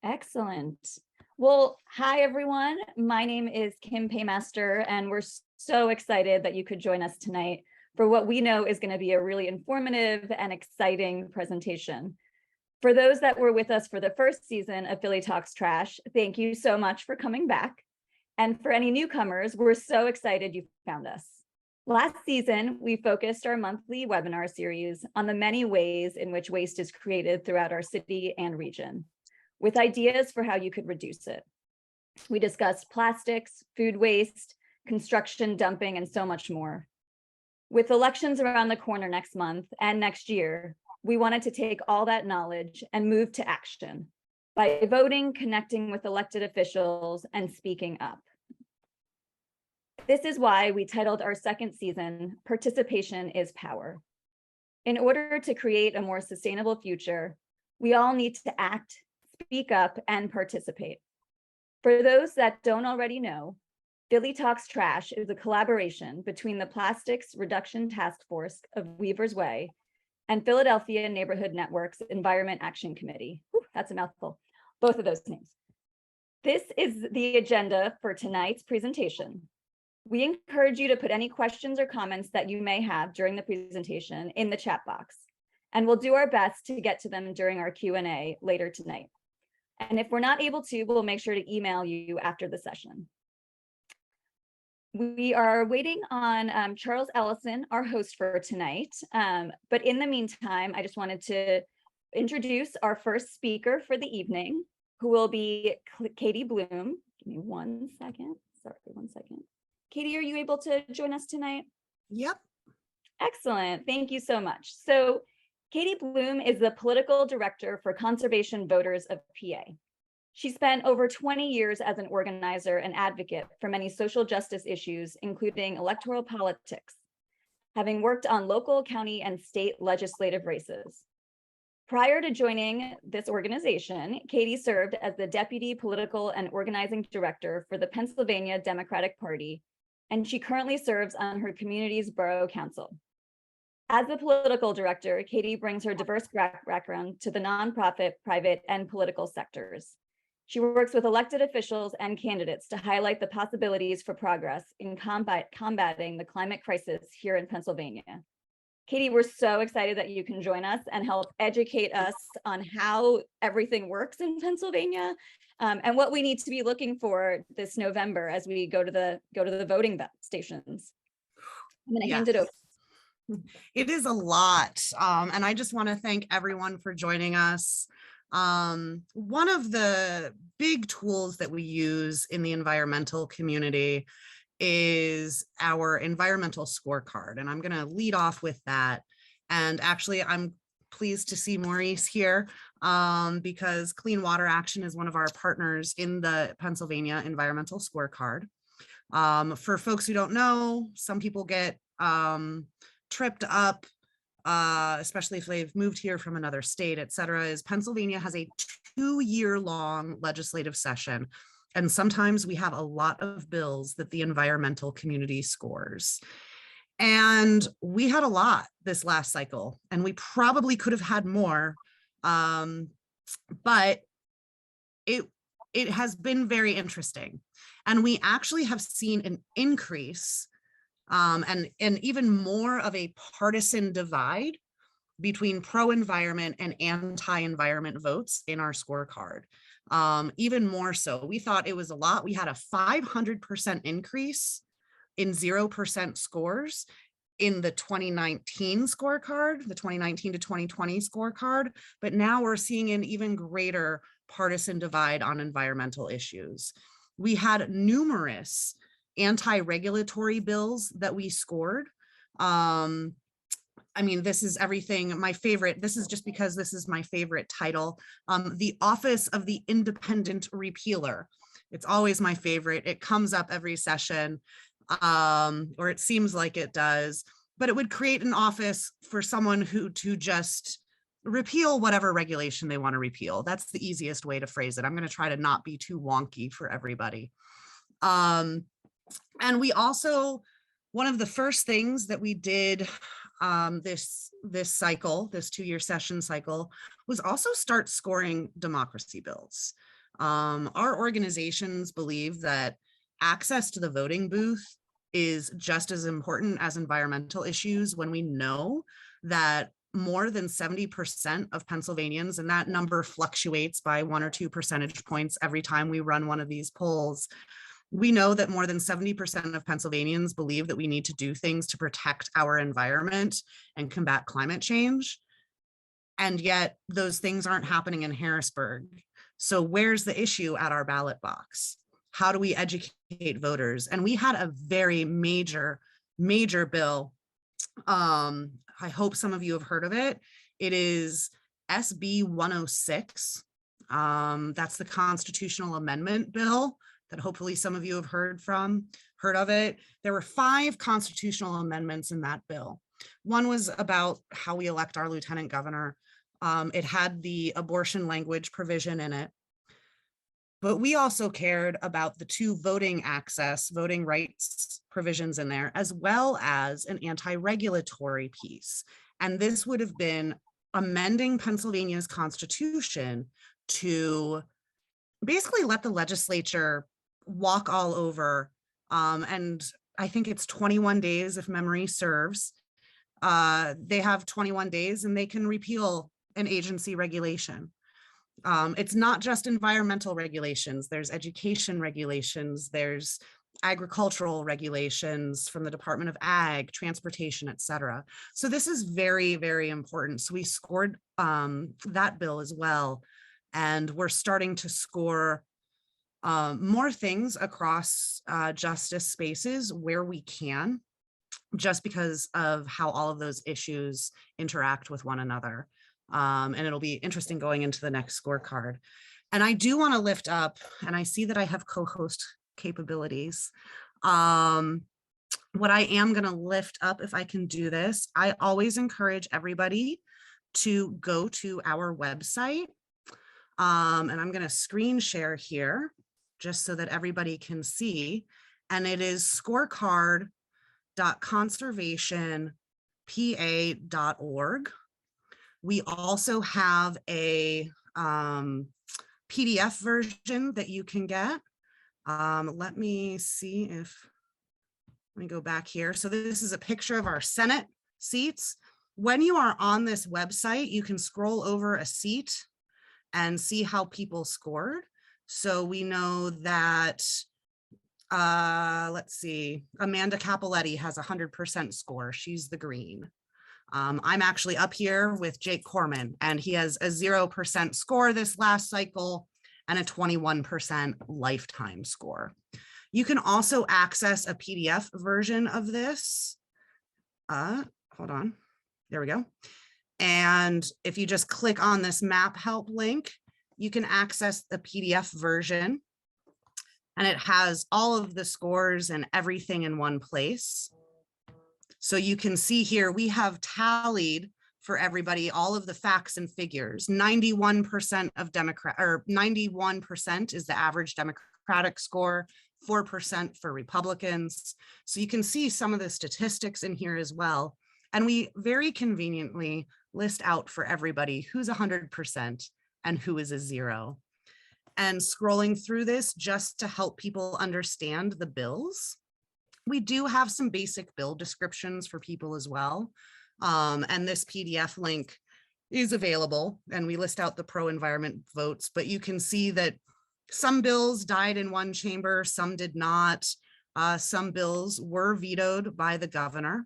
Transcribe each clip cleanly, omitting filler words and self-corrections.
Excellent. Well, hi everyone. My name is Kim Paymaster, and we're so excited that you could join us tonight for what we know is going to be a really informative and exciting presentation. For those that were with us for the first season of Philly Talks Trash, thank you so much for coming back. And for any newcomers, we're so excited you found us. Last season, we focused our monthly webinar series on the many ways in which waste is created throughout our city and region, with ideas for how you could reduce it. We discussed plastics, food waste, construction dumping, and so much more. With elections around the corner next month and next year, we wanted to take all that knowledge and move to action by voting, connecting with elected officials, and speaking up. This is why we titled our second season, Participation is Power. In order to create a more sustainable future, we all need to act, speak up, and participate. For those that don't already know, Philly Talks Trash is a collaboration between the Plastics Reduction Task Force of Weaver's Way and Philadelphia Neighborhood Network's Environment Action Committee. Whew, that's a mouthful, both of those names. This is the agenda for tonight's presentation. We encourage you to put any questions or comments that you may have during the presentation in the chat box, and we'll do our best to get to them during our Q&A later tonight. And if we're not able to, we'll make sure to email you after the session. We are waiting on Charles Ellison, our host for tonight. But in the meantime, I just wanted to introduce our first speaker for the evening, who will be Katie Bloom. Give me 1 second. Sorry, 1 second. Katie, are you able to join us tonight? Yep. Excellent. Thank you so much. So Katie Bloom is the political director for Conservation Voters of PA. She spent over 20 years as an organizer and advocate for many social justice issues, including electoral politics, having worked on local, county, and state legislative races. Prior to joining this organization, Katie served as the Deputy Political and Organizing Director for the Pennsylvania Democratic Party, and she currently serves on her community's borough council. As the political director, Katie brings her diverse background to the nonprofit, private, and political sectors. She works with elected officials and candidates to highlight the possibilities for progress in combating the climate crisis here in Pennsylvania. Katie, we're so excited that you can join us and help educate us on how everything works in Pennsylvania, and what we need to be looking for this November as we go to the voting stations. I'm going to hand it over. It is a lot, and I just want to thank everyone for joining us. One of the big tools that we use in the environmental community is our environmental scorecard, and I'm going to lead off with that. And actually, I'm pleased to see Maurice here because Clean Water Action is one of our partners in the Pennsylvania Environmental Scorecard. For folks who don't know, some people get tripped up, especially if they've moved here from another state, et cetera, is Pennsylvania has a 2-year-long legislative session. And sometimes we have a lot of bills that the environmental community scores. And we had a lot this last cycle, and we probably could have had more, but it has been very interesting. And we actually have seen an increase and even more of a partisan divide between pro-environment and anti-environment votes in our scorecard. Even more so, we thought it was a lot. We had a 500% increase in 0% scores in the 2019 scorecard, the 2019 to 2020 scorecard, but now we're seeing an even greater partisan divide on environmental issues. We had numerous anti-regulatory bills that we scored. I mean, this is everything, my favorite, this is just because this is my favorite title, the Office of the Independent Repealer. It's always my favorite. It comes up every session, or it seems like it does, but it would create an office for someone who to just repeal whatever regulation they want to repeal. That's the easiest way to phrase it. I'm going to try to not be too wonky for everybody. And we also, one of the first things that we did this cycle, this 2-year session cycle, was also start scoring democracy bills. Our organizations believe that access to the voting booth is just as important as environmental issues when we know that more than 70% of Pennsylvanians, and that number fluctuates by 1 or 2 percentage points every time we run one of these polls. We know that more than 70% of Pennsylvanians believe that we need to do things to protect our environment and combat climate change. And yet those things aren't happening in Harrisburg. So where's the issue at our ballot box? How do we educate voters? And we had a very major bill. I hope some of you have heard of it. It is SB 106. That's the constitutional amendment bill that hopefully some of you have heard of it. There were 5 constitutional amendments in that bill. One was about how we elect our lieutenant governor. It had the abortion language provision in it. But we also cared about the 2 voting rights provisions in there, as well as an anti-regulatory piece. And this would have been amending Pennsylvania's constitution to basically let the legislature walk all over. And I think it's 21 days if memory serves. They have 21 days and they can repeal an agency regulation. It's not just environmental regulations, there's education regulations, there's agricultural regulations from the Department of Ag, transportation, et cetera. So this is very, very important. So we scored that bill as well. And we're starting to score more things across justice spaces where we can, just because of how all of those issues interact with one another. And it'll be interesting going into the next scorecard. And I do want to lift up, and I see that I have co-host capabilities. What I am going to lift up, if I can do this, I always encourage everybody to go to our website. And I'm going to screen share here just so that everybody can see. And it is scorecard.conservationpa.org. We also have a PDF version that you can get. Let me go back here. So this is a picture of our Senate seats. When you are on this website, you can scroll over a seat and see how people scored. So we know that, let's see, Amanda Capoletti has 100% score. She's the green. I'm actually up here with Jake Corman, and he has a 0% score this last cycle and a 21% lifetime score. You can also access a PDF version of this. Hold on, there we go. And if you just click on this map help link, you can access the PDF version, and it has all of the scores and everything in one place. So you can see here, we have tallied for everybody all of the facts and figures. 91% of 91% is the average Democratic score, 4% for Republicans. So you can see some of the statistics in here as well. And we very conveniently list out for everybody who's 100% and who is a 0. And scrolling through this just to help people understand the bills. We do have some basic bill descriptions for people as well. And this PDF link is available, and we list out the pro-environment votes, but you can see that some bills died in one chamber, some did not. Some bills were vetoed by the governor.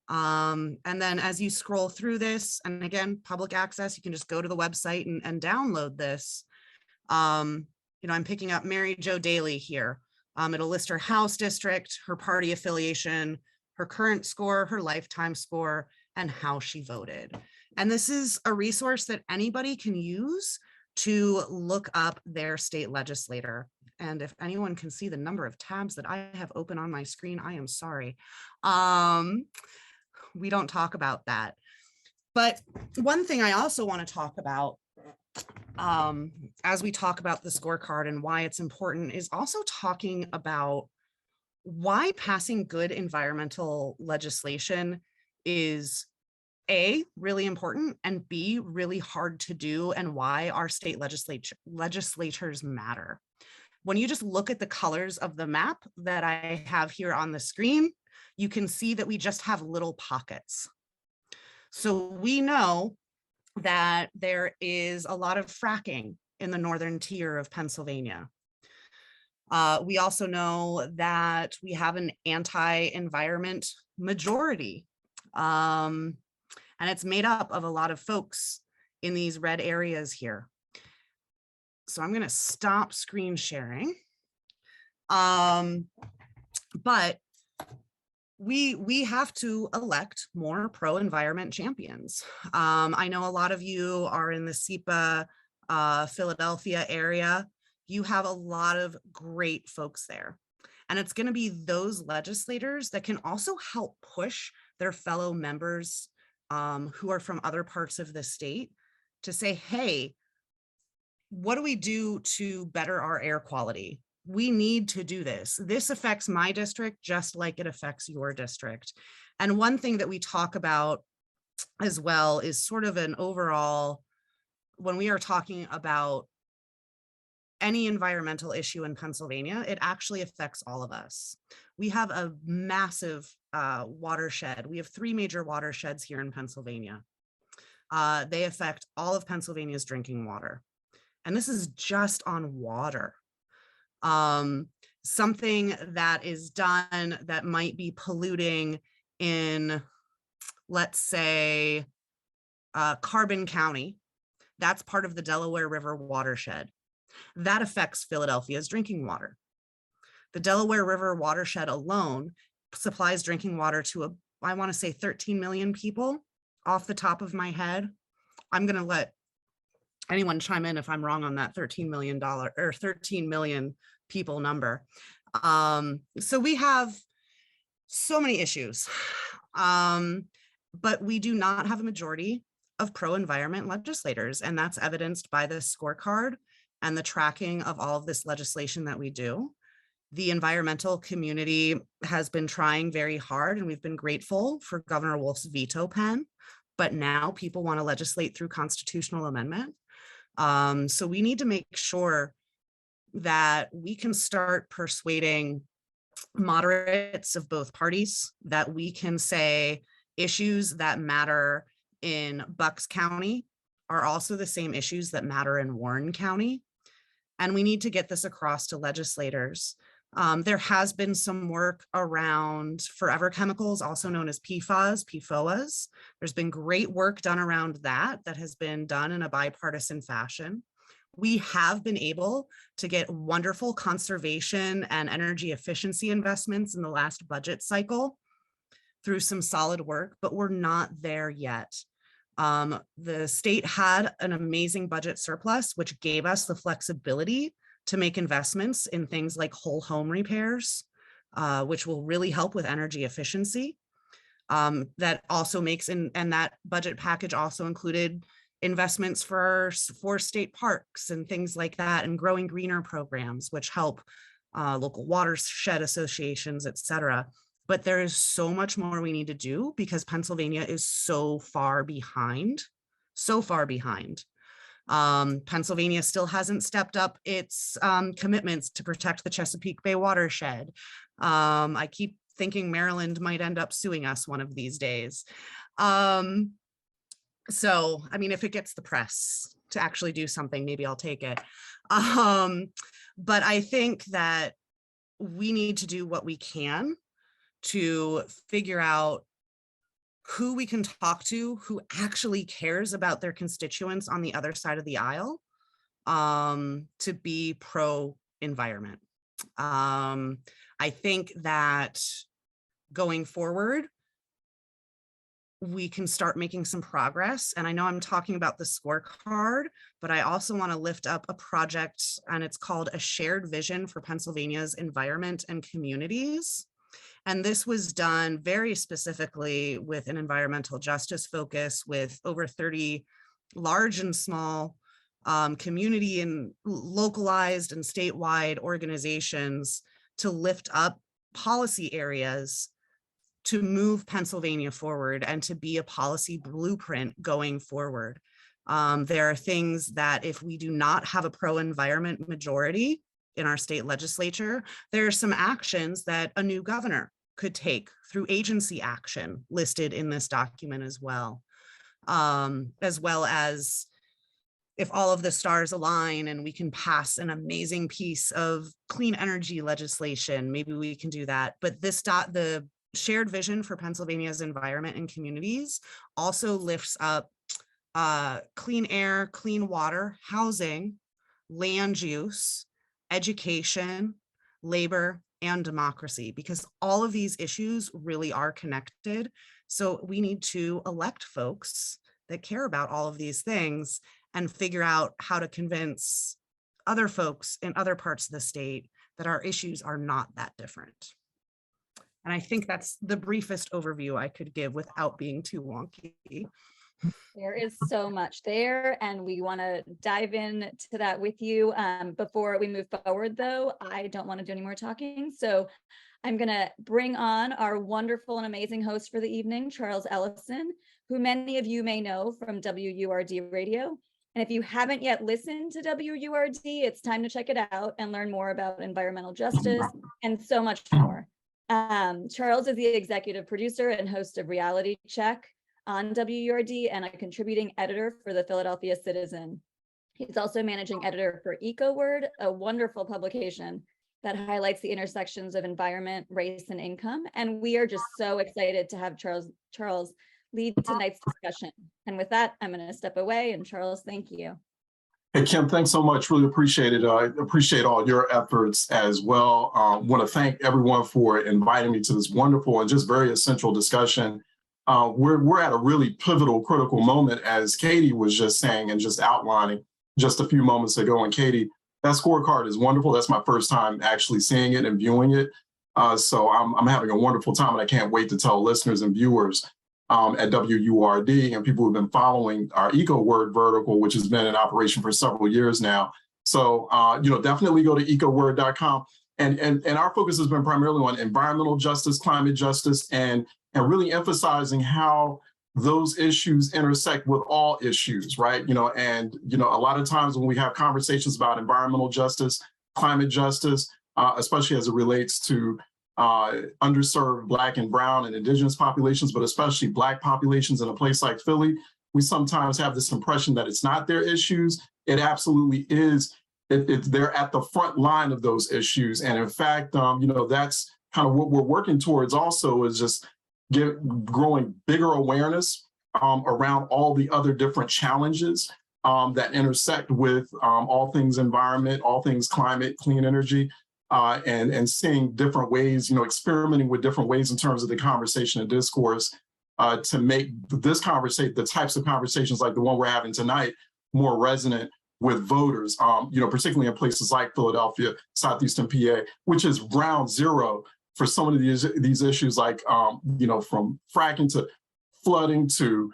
And then as you scroll through this, and again, public access, you can just go to the website and download this. I'm picking up Mary Jo Daley here. It'll list her House district, her party affiliation, her current score, her lifetime score, and how she voted. And this is a resource that anybody can use to look up their state legislator. And if anyone can see the number of tabs that I have open on my screen, I am sorry. We don't talk about that. But one thing I also want to talk about as we talk about the scorecard and why it's important is also talking about why passing good environmental legislation is A, really important, and B, really hard to do, and why our state legislatures matter. When you just look at the colors of the map that I have here on the screen, you can see that we just have little pockets. So we know that there is a lot of fracking in the northern tier of Pennsylvania. We also know that we have an anti-environment majority. And it's made up of a lot of folks in these red areas here. So I'm going to stop screen sharing. But we have to elect more pro-environment champions. I know a lot of you are in the SEPA Philadelphia area. You have a lot of great folks there. And it's going to be those legislators that can also help push their fellow members who are from other parts of the state to say, hey, what do we do to better our air quality? We need to do this. This affects my district just like it affects your district. And one thing that we talk about as well is sort of an overall, when we are talking about any environmental issue in Pennsylvania, it actually affects all of us. We have a massive watershed. We have 3 major watersheds here in Pennsylvania. They affect all of Pennsylvania's drinking water. And this is just on water. Something that is done that might be polluting in, let's say, Carbon County, that's part of the Delaware River watershed. That affects Philadelphia's drinking water. The Delaware River watershed alone supplies drinking water to, I want to say 13 million people off the top of my head. I'm going to let anyone chime in if I'm wrong on that $13 million or 13 million people number. So we have so many issues, but we do not have a majority of pro-environment legislators, and that's evidenced by the scorecard and the tracking of all of this legislation that we do. The environmental community has been trying very hard, and we've been grateful for Governor Wolf's veto pen, but now people want to legislate through constitutional amendment. So we need to make sure that we can start persuading moderates of both parties, that we can say issues that matter in Bucks County are also the same issues that matter in Warren County. And we need to get this across to legislators. There has been some work around forever chemicals, also known as PFAS, PFOAs. There's been great work done around that has been done in a bipartisan fashion. We have been able to get wonderful conservation and energy efficiency investments in the last budget cycle through some solid work, but we're not there yet. The state had an amazing budget surplus, which gave us the flexibility to make investments in things like whole home repairs, which will really help with energy efficiency. That also makes, and that budget package also included investments for state parks and things like that, and growing greener programs, which help local watershed associations, et cetera. But there is so much more we need to do because Pennsylvania is so far behind, so far behind. Pennsylvania still hasn't stepped up its commitments to protect the Chesapeake Bay watershed. I keep thinking Maryland might end up suing us one of these days. So, I mean, if it gets the press to actually do something, maybe I'll take it. But I think that we need to do what we can to figure out who we can talk to, who actually cares about their constituents on the other side of the aisle, to be pro-environment. I think that going forward, we can start making some progress. And I know I'm talking about the scorecard, but I also want to lift up a project, and it's called A Shared Vision for Pennsylvania's Environment and Communities. And this was done very specifically with an environmental justice focus, with over 30 large and small community and localized and statewide organizations to lift up policy areas to move Pennsylvania forward and to be a policy blueprint going forward. There are things that if we do not have a pro-environment majority in our state legislature, there are some actions that a new governor could take through agency action listed in this document as well as if all of the stars align and we can pass an amazing piece of clean energy legislation, maybe we can do that. But the shared vision for Pennsylvania's environment and communities also lifts up clean air, clean water, housing, land use, education, labor, and democracy, because all of these issues really are connected. So we need to elect folks that care about all of these things and figure out how to convince other folks in other parts of the state that our issues are not that different. And I think that's the briefest overview I could give without being too wonky. There is so much there, and we want to dive in to that with you. Before we move forward, though, I don't want to do any more talking. So I'm going to bring on our wonderful and amazing host for the evening, Charles Ellison, who many of you may know from WURD Radio. And if you haven't yet listened to WURD, it's time to check it out and learn more about environmental justice and so much more. Charles is the executive producer and host of Reality Check on WURD and a contributing editor for the Philadelphia Citizen. He's also managing editor for EcoWord, a wonderful publication that highlights the intersections of environment, race, and income. And we are just so excited to have Charles lead tonight's discussion. And with that, I'm going to step away. And Charles, thank you. Hey, Kim, thanks so much. Really appreciate it. I appreciate all your efforts as well. Want to thank everyone for inviting me to this wonderful and just very essential discussion. We're at a really pivotal, critical moment, as Katie was just saying and just outlining just a few moments ago. And Katie, that scorecard is wonderful. That's my first time actually seeing it and viewing it. So I'm having a wonderful time, and I can't wait to tell listeners and viewers at WURD and people who've been following our EcoWord vertical, which has been in operation for several years now. So, definitely go to ecoword.com. And our focus has been primarily on environmental justice, climate justice, and really emphasizing how those issues intersect with all issues, right? A lot of times when we have conversations about environmental justice, climate justice, especially as it relates to underserved Black and Brown and Indigenous populations, but especially Black populations in a place like Philly, we sometimes have this impression that it's not their issues. It absolutely is. They're at the front line of those issues. And in fact, that's kind of what we're working towards also, is just growing bigger awareness around all the other different challenges that intersect with all things environment, all things climate, clean energy, and seeing different ways, experimenting with different ways in terms of the conversation and discourse to make this conversation, the types of conversations like the one we're having tonight, more resonant with voters, particularly in places like Philadelphia, Southeastern PA, which is ground zero for some of these issues, like, from fracking to flooding to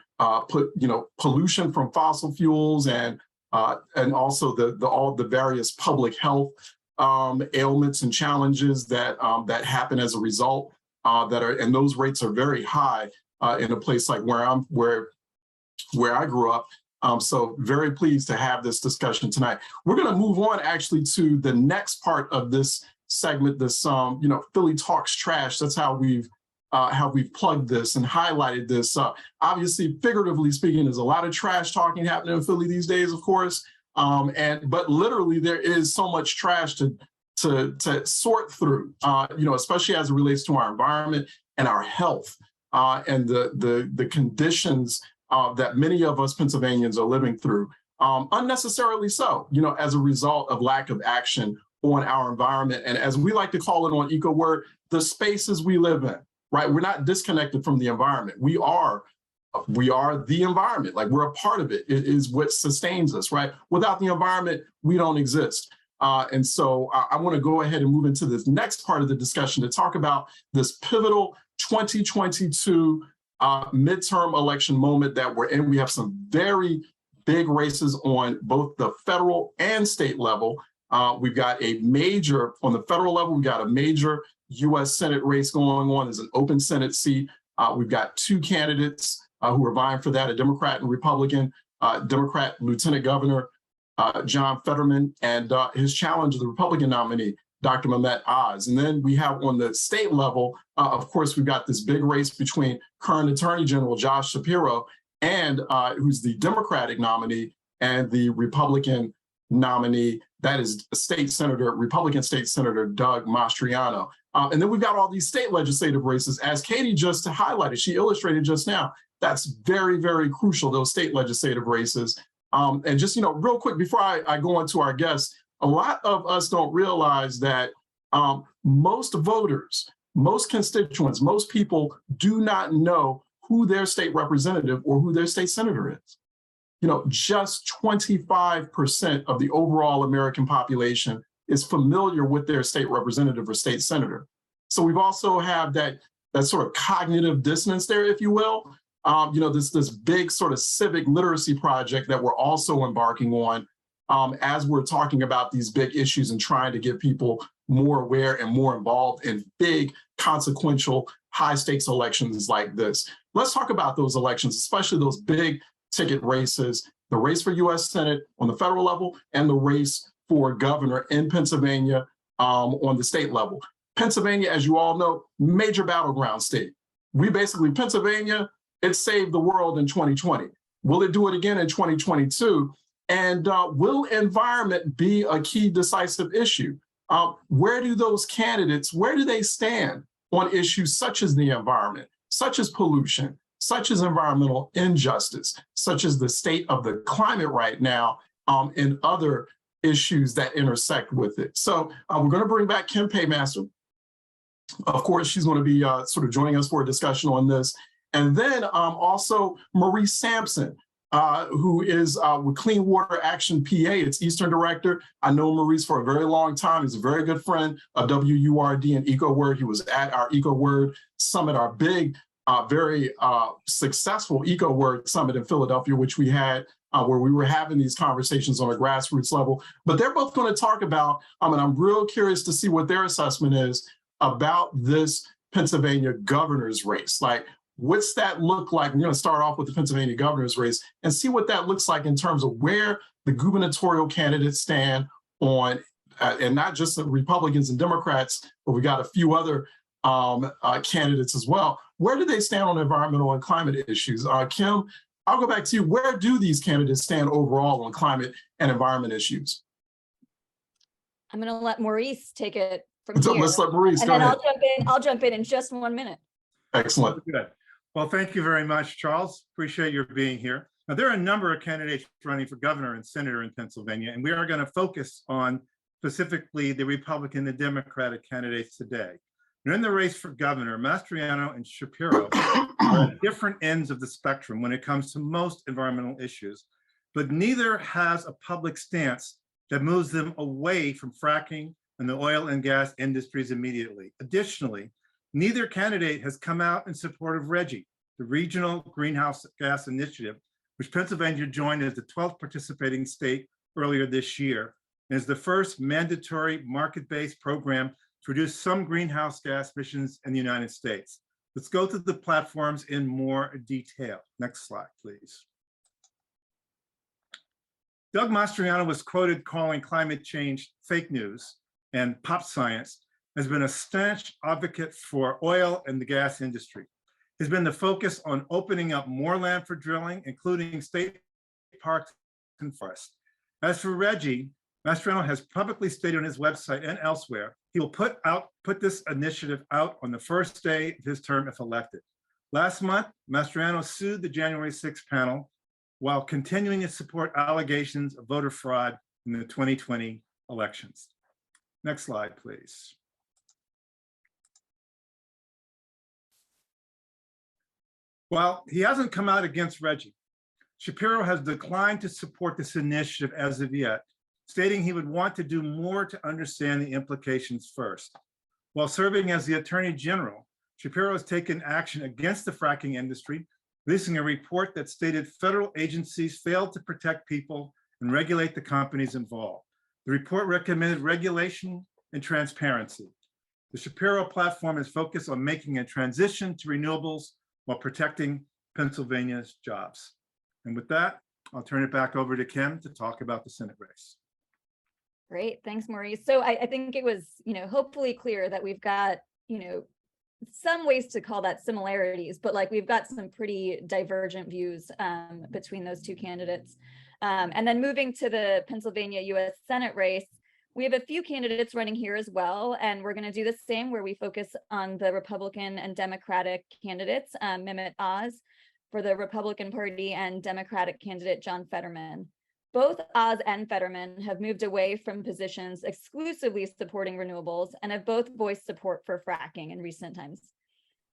pollution from fossil fuels, and also all the various public health ailments and challenges that happen as a result, and those rates are very high in a place like where I grew up. So very pleased to have this discussion tonight. We're going to move on actually to the next part of this segment, this Philly Talks Trash. That's how we've plugged this and highlighted this. Obviously, figuratively speaking, there's a lot of trash talking happening in Philly these days, of course. But literally there is so much trash to sort through, especially as it relates to our environment and our health, and the conditions that many of us Pennsylvanians are living through, unnecessarily so, as a result of lack of action on our environment. And as we like to call it on EcoWord, the spaces we live in, right? We're not disconnected from the environment. We are the environment. Like, we're a part of it. It is what sustains us, right? Without the environment, we don't exist. And so I want to go ahead and move into this next part of the discussion to talk about this pivotal 2022 midterm election moment that we're in. We have some very big races on both the federal and state level. We've got a major, on the federal level, we've got a major US Senate race going on. There's an open Senate seat. We've got two candidates who are vying for that, a Democrat and Republican. Democrat Lieutenant Governor John Fetterman and his challenger, the Republican nominee, Dr. Mehmet Oz. And then we have on the state level, of course, we've got this big race between current Attorney General Josh Shapiro and who's the Democratic nominee and the Republican nominee, that is Republican State Senator Doug Mastriano. And then we've got all these state legislative races, as Katie just highlighted, she illustrated just now. That's very, very crucial, those state legislative races. And just, real quick, before I go on to our guests, a lot of us don't realize that most voters, most constituents, most people do not know who their state representative or who their state senator is. Just 25% of the overall American population is familiar with their state representative or state senator. So we've also have that sort of cognitive dissonance there, if you will. This big sort of civic literacy project that we're also embarking on as we're talking about these big issues and trying to get people more aware and more involved in big, consequential, high stakes elections like this. Let's talk about those elections, especially those big ticket races, the race for US Senate on the federal level and the race for governor in Pennsylvania on the state level. Pennsylvania, as you all know, major battleground state. Pennsylvania, it saved the world in 2020. Will it do it again in 2022? And will environment be a key decisive issue? Where do those candidates, where do they stand on issues such as the environment, such as pollution, such as environmental injustice, such as the state of the climate right now, and other issues that intersect with it? So we're going to bring back Kim Paymaster. Of course, she's going to be sort of joining us for a discussion on this. And then also Maurice Sampson, who is with Clean Water Action PA, its Eastern Director. I know Maurice for a very long time. He's a very good friend of WURD and EcoWord. He was at our EcoWord Summit, our big, very successful EcoWord Summit in Philadelphia, which we had where we were having these conversations on a grassroots level. But they're both going to talk about, and I'm real curious to see what their assessment is about this Pennsylvania governor's race. Like, what's that look like? We're going to start off with the Pennsylvania governor's race and see what that looks like in terms of where the gubernatorial candidates stand on, and not just the Republicans and Democrats, but we got a few other candidates as well. Where do they stand on environmental and climate issues? Kim, I'll go back to you. Where do these candidates stand overall on climate and environment issues? I'm going to let Maurice take it from here. Let's let Maurice and go then ahead. I'll jump in just 1 minute. Excellent. Good. Well, thank you very much, Charles. Appreciate your being here. Now, there are a number of candidates running for governor and senator in Pennsylvania, and we are going to focus on specifically the Republican and Democratic candidates today. And in the race for governor, Mastriano and Shapiro are at different ends of the spectrum when it comes to most environmental issues, but neither has a public stance that moves them away from fracking and the oil and gas industries immediately. Additionally, neither candidate has come out in support of RGGI, the Regional Greenhouse Gas Initiative, which Pennsylvania joined as the 12th participating state earlier this year, and is the first mandatory market-based program to reduce some greenhouse gas emissions in the United States. Let's go through the platforms in more detail. Next slide, please. Doug Mastriano was quoted calling climate change fake news, and pop science has been a staunch advocate for oil and the gas industry. Has been the focus on opening up more land for drilling, including state parks and forests. As for RGGI, Mastriano has publicly stated on his website and elsewhere, he will put this initiative out on the first day of his term if elected. Last month, Mastriano sued the January 6th panel while continuing to support allegations of voter fraud in the 2020 elections. Next slide, please. While he hasn't come out against RGGI, Shapiro has declined to support this initiative as of yet, stating he would want to do more to understand the implications first. While serving as the Attorney General, Shapiro has taken action against the fracking industry, releasing a report that stated federal agencies failed to protect people and regulate the companies involved. The report recommended regulation and transparency. The Shapiro platform is focused on making a transition to renewables while protecting Pennsylvania's jobs. And with that, I'll turn it back over to Kim to talk about the Senate race. Great, thanks, Maurice. So I think it was, hopefully clear that we've got, some ways to call that similarities, but like we've got some pretty divergent views between those two candidates. And then moving to the Pennsylvania U.S. Senate race, we have a few candidates running here as well, and we're going to do the same where we focus on the Republican and Democratic candidates, Mehmet Oz for the Republican Party and Democratic candidate John Fetterman. Both Oz and Fetterman have moved away from positions exclusively supporting renewables and have both voiced support for fracking in recent times.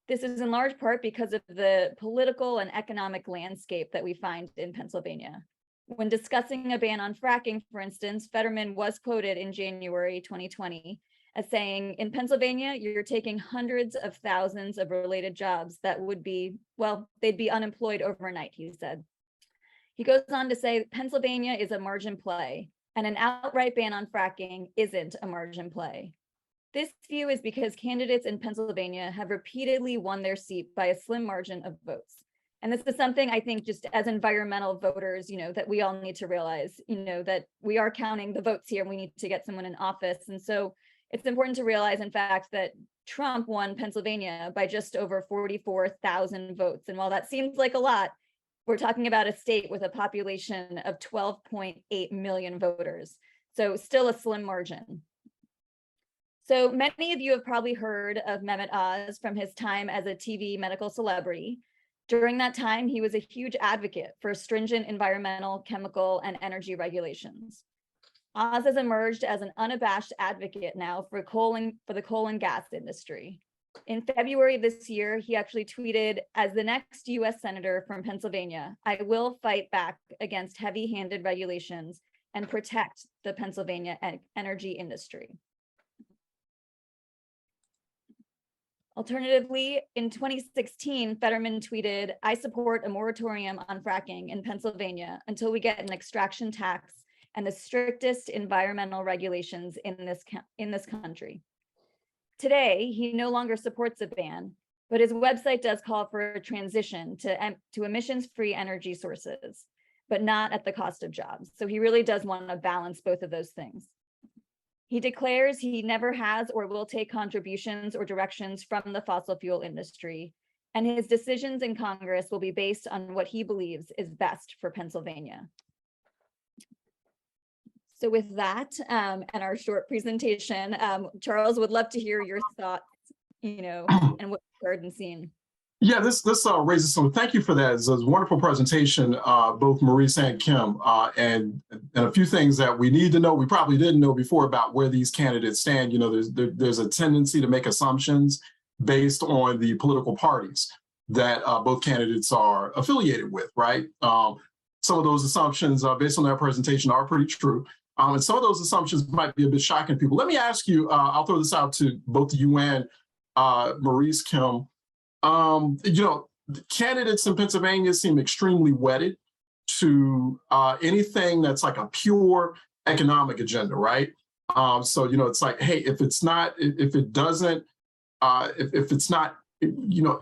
This is in large part because of the political and economic landscape that we find in Pennsylvania. When discussing a ban on fracking, for instance, Fetterman was quoted in January 2020 as saying, in Pennsylvania, you're taking hundreds of thousands of related jobs that would be, well, they'd be unemployed overnight, he said. He goes on to say, Pennsylvania is a margin play, and an outright ban on fracking isn't a margin play. This view is because candidates in Pennsylvania have repeatedly won their seat by a slim margin of votes. And this is something I think just as environmental voters, that we all need to realize, that we are counting the votes here and we need to get someone in office. And so it's important to realize, in fact, that Trump won Pennsylvania by just over 44,000 votes. And while that seems like a lot, we're talking about a state with a population of 12.8 million voters. So still a slim margin. So many of you have probably heard of Mehmet Oz from his time as a TV medical celebrity. During that time, he was a huge advocate for stringent environmental, chemical, and energy regulations. Oz has emerged as an unabashed advocate now for the coal and gas industry. In February this year, he actually tweeted, as the next US Senator from Pennsylvania, I will fight back against heavy-handed regulations and protect the Pennsylvania energy industry. Alternatively, in 2016, Fetterman tweeted, I support a moratorium on fracking in Pennsylvania until we get an extraction tax and the strictest environmental regulations in this country. Today, he no longer supports a ban, but his website does call for a transition to emissions-free energy sources, but not at the cost of jobs. So he really does want to balance both of those things. He declares he never has or will take contributions or directions from the fossil fuel industry, and his decisions in Congress will be based on what he believes is best for Pennsylvania. So with that and our short presentation, Charles, would love to hear your thoughts, and what you've heard and seen. Yeah, this raises some. Thank you for that. It's a wonderful presentation, both Maurice and Kim, and a few things that we need to know. We probably didn't know before about where these candidates stand. There's a tendency to make assumptions based on the political parties that both candidates are affiliated with, right? Some of those assumptions, based on that presentation, are pretty true. And some of those assumptions might be a bit shocking to people. Let me ask you, I'll throw this out to both you and Maurice, Kim. The candidates in Pennsylvania seem extremely wedded to anything that's like a pure economic agenda, right? So it's like, hey, if it's not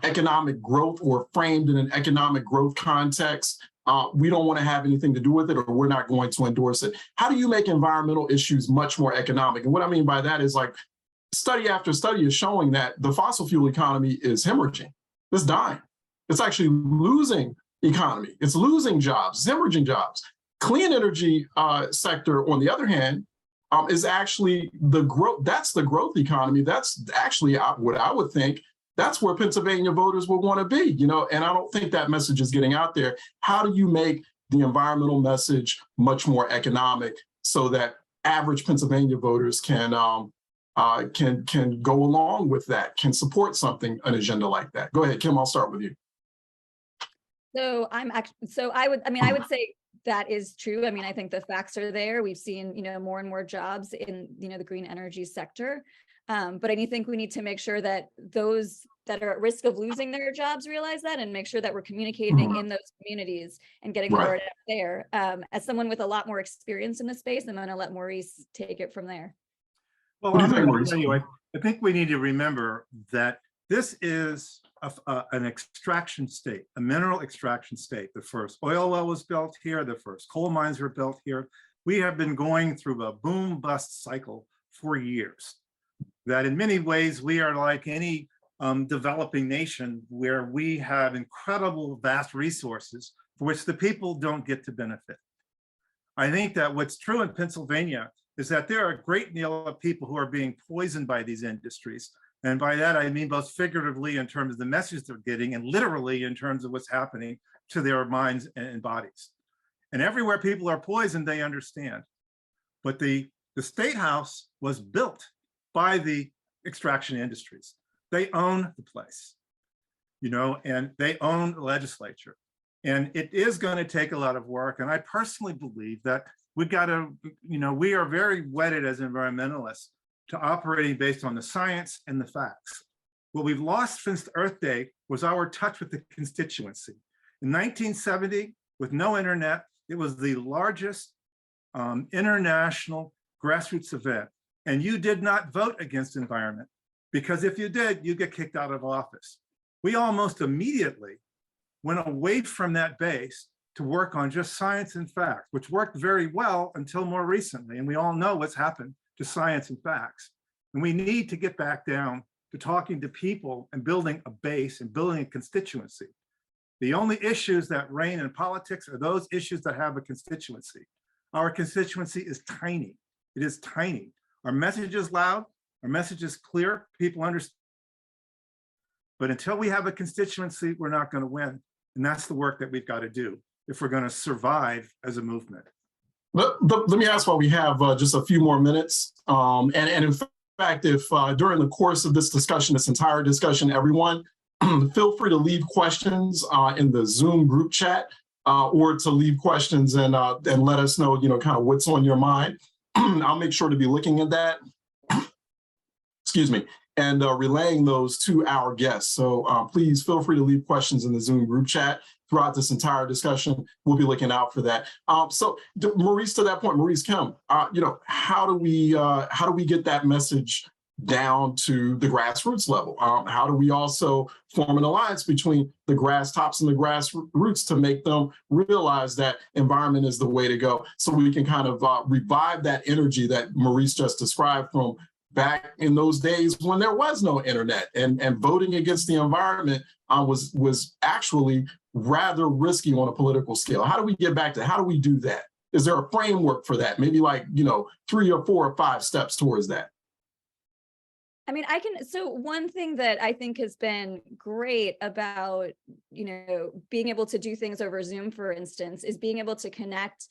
economic growth or framed in an economic growth context, we don't want to have anything to do with it, or we're not going to endorse it. How do you make environmental issues much more economic? And what I mean by that is, like, study after study is showing that the fossil fuel economy is hemorrhaging. It's dying. It's actually losing economy. It's losing jobs, it's hemorrhaging jobs. Clean energy sector, on the other hand, is actually the growth. That's the growth economy. That's actually what I would think. That's where Pennsylvania voters will want to be, and I don't think that message is getting out there. How do you make the environmental message much more economic so that average Pennsylvania voters can go along with that, can support an agenda like that? Go ahead, Kim, I'll start with you. So I would say that is true. I mean, I think the facts are there. We've seen, more and more jobs in, the green energy sector. But I think we need to make sure that those that are at risk of losing their jobs realize that and make sure that we're communicating in those communities and getting the Right. word out there. As someone with a lot more experience in the space, I'm going to let Maurice take it from there. Well, What do you I'm think, gonna Maurice? tell you, I think we need to remember that this is an extraction state, a mineral extraction state. The first oil well was built here. The first coal mines were built here. We have been going through a boom bust cycle for years. That in many ways, we are like any developing nation where we have incredible vast resources for which the people don't get to benefit. I think that what's true in Pennsylvania is that there are a great deal of people who are being poisoned by these industries. And by that, I mean both figuratively in terms of the message they're getting and literally in terms of what's happening to their minds and bodies. And everywhere people are poisoned, they understand. But the State House was built by the extraction industries. They own the place, you know, and they own the legislature. And it is going to take a lot of work. And I personally believe that we've got to, you know, we are very wedded as environmentalists to operating based on the science and the facts. What we've lost since Earth Day was our touch with the constituency. In 1970, with no internet, it was the largest international grassroots event. And you did not vote against environment, because if you did, you get kicked out of office. We almost immediately went away from that base to work on just science and facts, which worked very well until more recently. And we all know what's happened to science and facts. And we need to get back down to talking to people and building a base and building a constituency. The only issues that reign in politics are those issues that have a constituency. Our constituency is tiny. It is tiny. Our message is loud. Our message is clear. People understand. But until we have a constituency, we're not going to win. And that's the work that we've got to do if we're going to survive as a movement. Let me ask while we have just a few more minutes. And in fact, if during the course of this discussion, this entire discussion, everyone, feel free to leave questions in the Zoom group chat or to leave questions and let us know, you know, kind of what's on your mind. I'll make sure to be looking at that. Excuse me. And relaying those to our guests. So please feel free to leave questions in the Zoom group chat throughout this entire discussion. We'll be looking out for that. So Maurice, to that point, Maurice Kim, you know, how do we get that message down to the grassroots level? How do we also form an alliance between the grass tops and the grassroots to make them realize that environment is the way to go, so we can kind of revive that energy that Maurice just described from back in those days when there was no internet, and voting against the environment was actually rather risky on a political scale. How do we get back to, how do we do that? Is there a framework for that? Maybe like, you know, 3 or 4 or 5 steps towards that. I mean, so one thing that I think has been great about, you know, being able to do things over Zoom, for instance, is being able to connect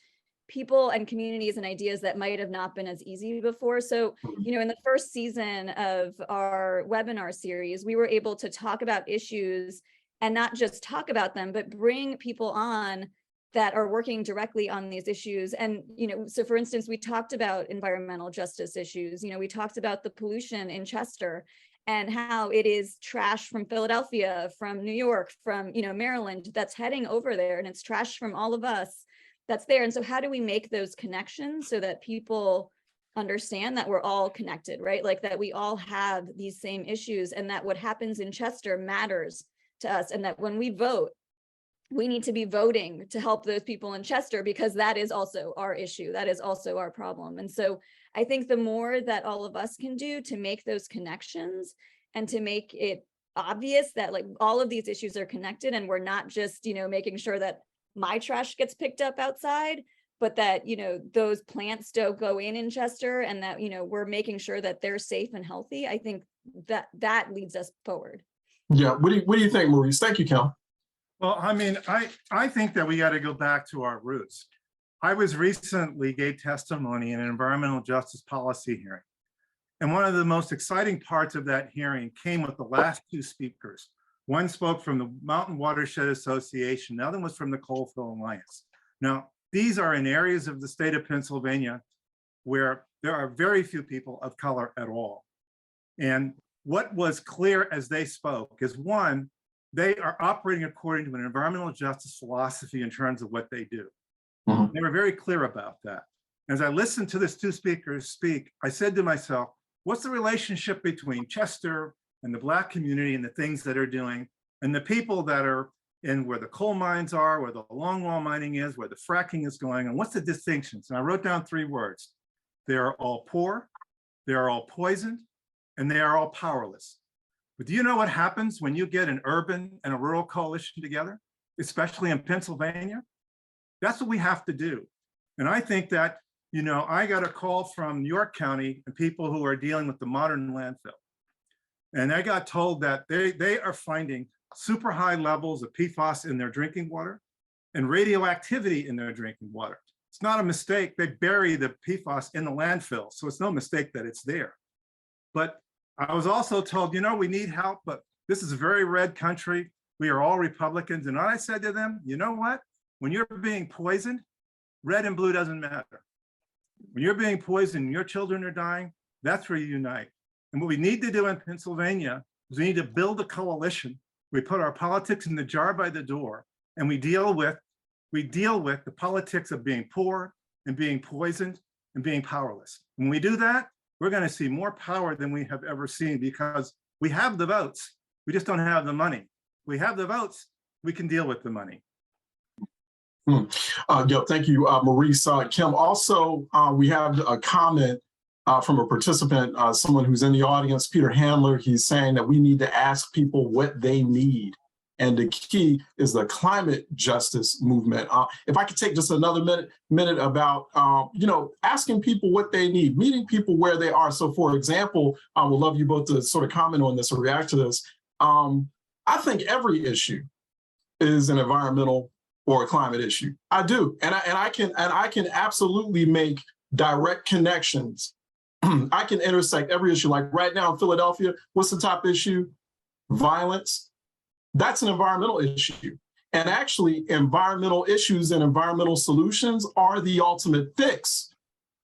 people and communities and ideas that might have not been as easy before. So, you know, in the first season of our webinar series, we were able to talk about issues and not just talk about them, but bring people on that are working directly on these issues. And, you know, so for instance, we talked about environmental justice issues. You know, we talked about the pollution in Chester and how it is trash from Philadelphia, from New York, from, you know, Maryland, that's heading over there, and it's trash from all of us that's there. And so how do we make those connections so that people understand that we're all connected, right? Like that we all have these same issues, and that what happens in Chester matters to us, and that when we vote, we need to be voting to help those people in Chester, because that is also our issue. That is also our problem. And so I think the more that all of us can do to make those connections and to make it obvious that like all of these issues are connected, and we're not just, you know, making sure that my trash gets picked up outside, but that, you know, those plants don't go in Chester, and that, you know, we're making sure that they're safe and healthy. I think that leads us forward. Yeah. What do you think, Maurice? Thank you, Kel. Well, I mean, I think that we got to go back to our roots. I was recently gave testimony in an environmental justice policy hearing. And one of the most exciting parts of that hearing came with the last 2 speakers. One spoke from the Mountain Watershed Association, the other was from the Coalfield Alliance. Now, these are in areas of the state of Pennsylvania where there are very few people of color at all. And what was clear as they spoke is, one, they are operating according to an environmental justice philosophy in terms of what they do. Mhm. They were very clear about that. As I listened to these two speakers speak, I said to myself, what's the relationship between Chester and the Black community and the things that are doing, and the people that are in where the coal mines are, where the longwall mining is, where the fracking is going, and what's the distinctions? And I wrote down 3 words. They are all poor, they are all poisoned, and they are all powerless. But do you know what happens when you get an urban and a rural coalition together, especially in Pennsylvania? That's what we have to do. And I think that, you know, I got a call from York County and people who are dealing with the modern landfill. And I got told that they are finding super high levels of PFAS in their drinking water and radioactivity in their drinking water. It's not a mistake. They bury the PFAS in the landfill, so it's no mistake that it's there. But I was also told, you know, we need help, but this is a very red country. We are all Republicans. And I said to them, you know what? When you're being poisoned, red and blue doesn't matter. When you're being poisoned and your children are dying, that's where you unite. And what we need to do in Pennsylvania is we need to build a coalition. We put our politics in the jar by the door, and we deal with the politics of being poor and being poisoned and being powerless. When we do that, we're going to see more power than we have ever seen, because we have the votes. We just don't have the money. We have the votes. We can deal with the money. Yeah, thank you, Maurice. Kim, also, we have a comment from a participant, someone who's in the audience, Peter Handler. He's saying that we need to ask people what they need. And the key is the climate justice movement. If I could take just another minute about, you know, asking people what they need, meeting people where they are. So for example, I would love you both to sort of comment on this or react to this. I think every issue is an environmental or a climate issue. I do, and I can absolutely make direct connections. I can intersect every issue. Like right now in Philadelphia, what's the top issue? Violence. That's an environmental issue. And actually, environmental issues and environmental solutions are the ultimate fix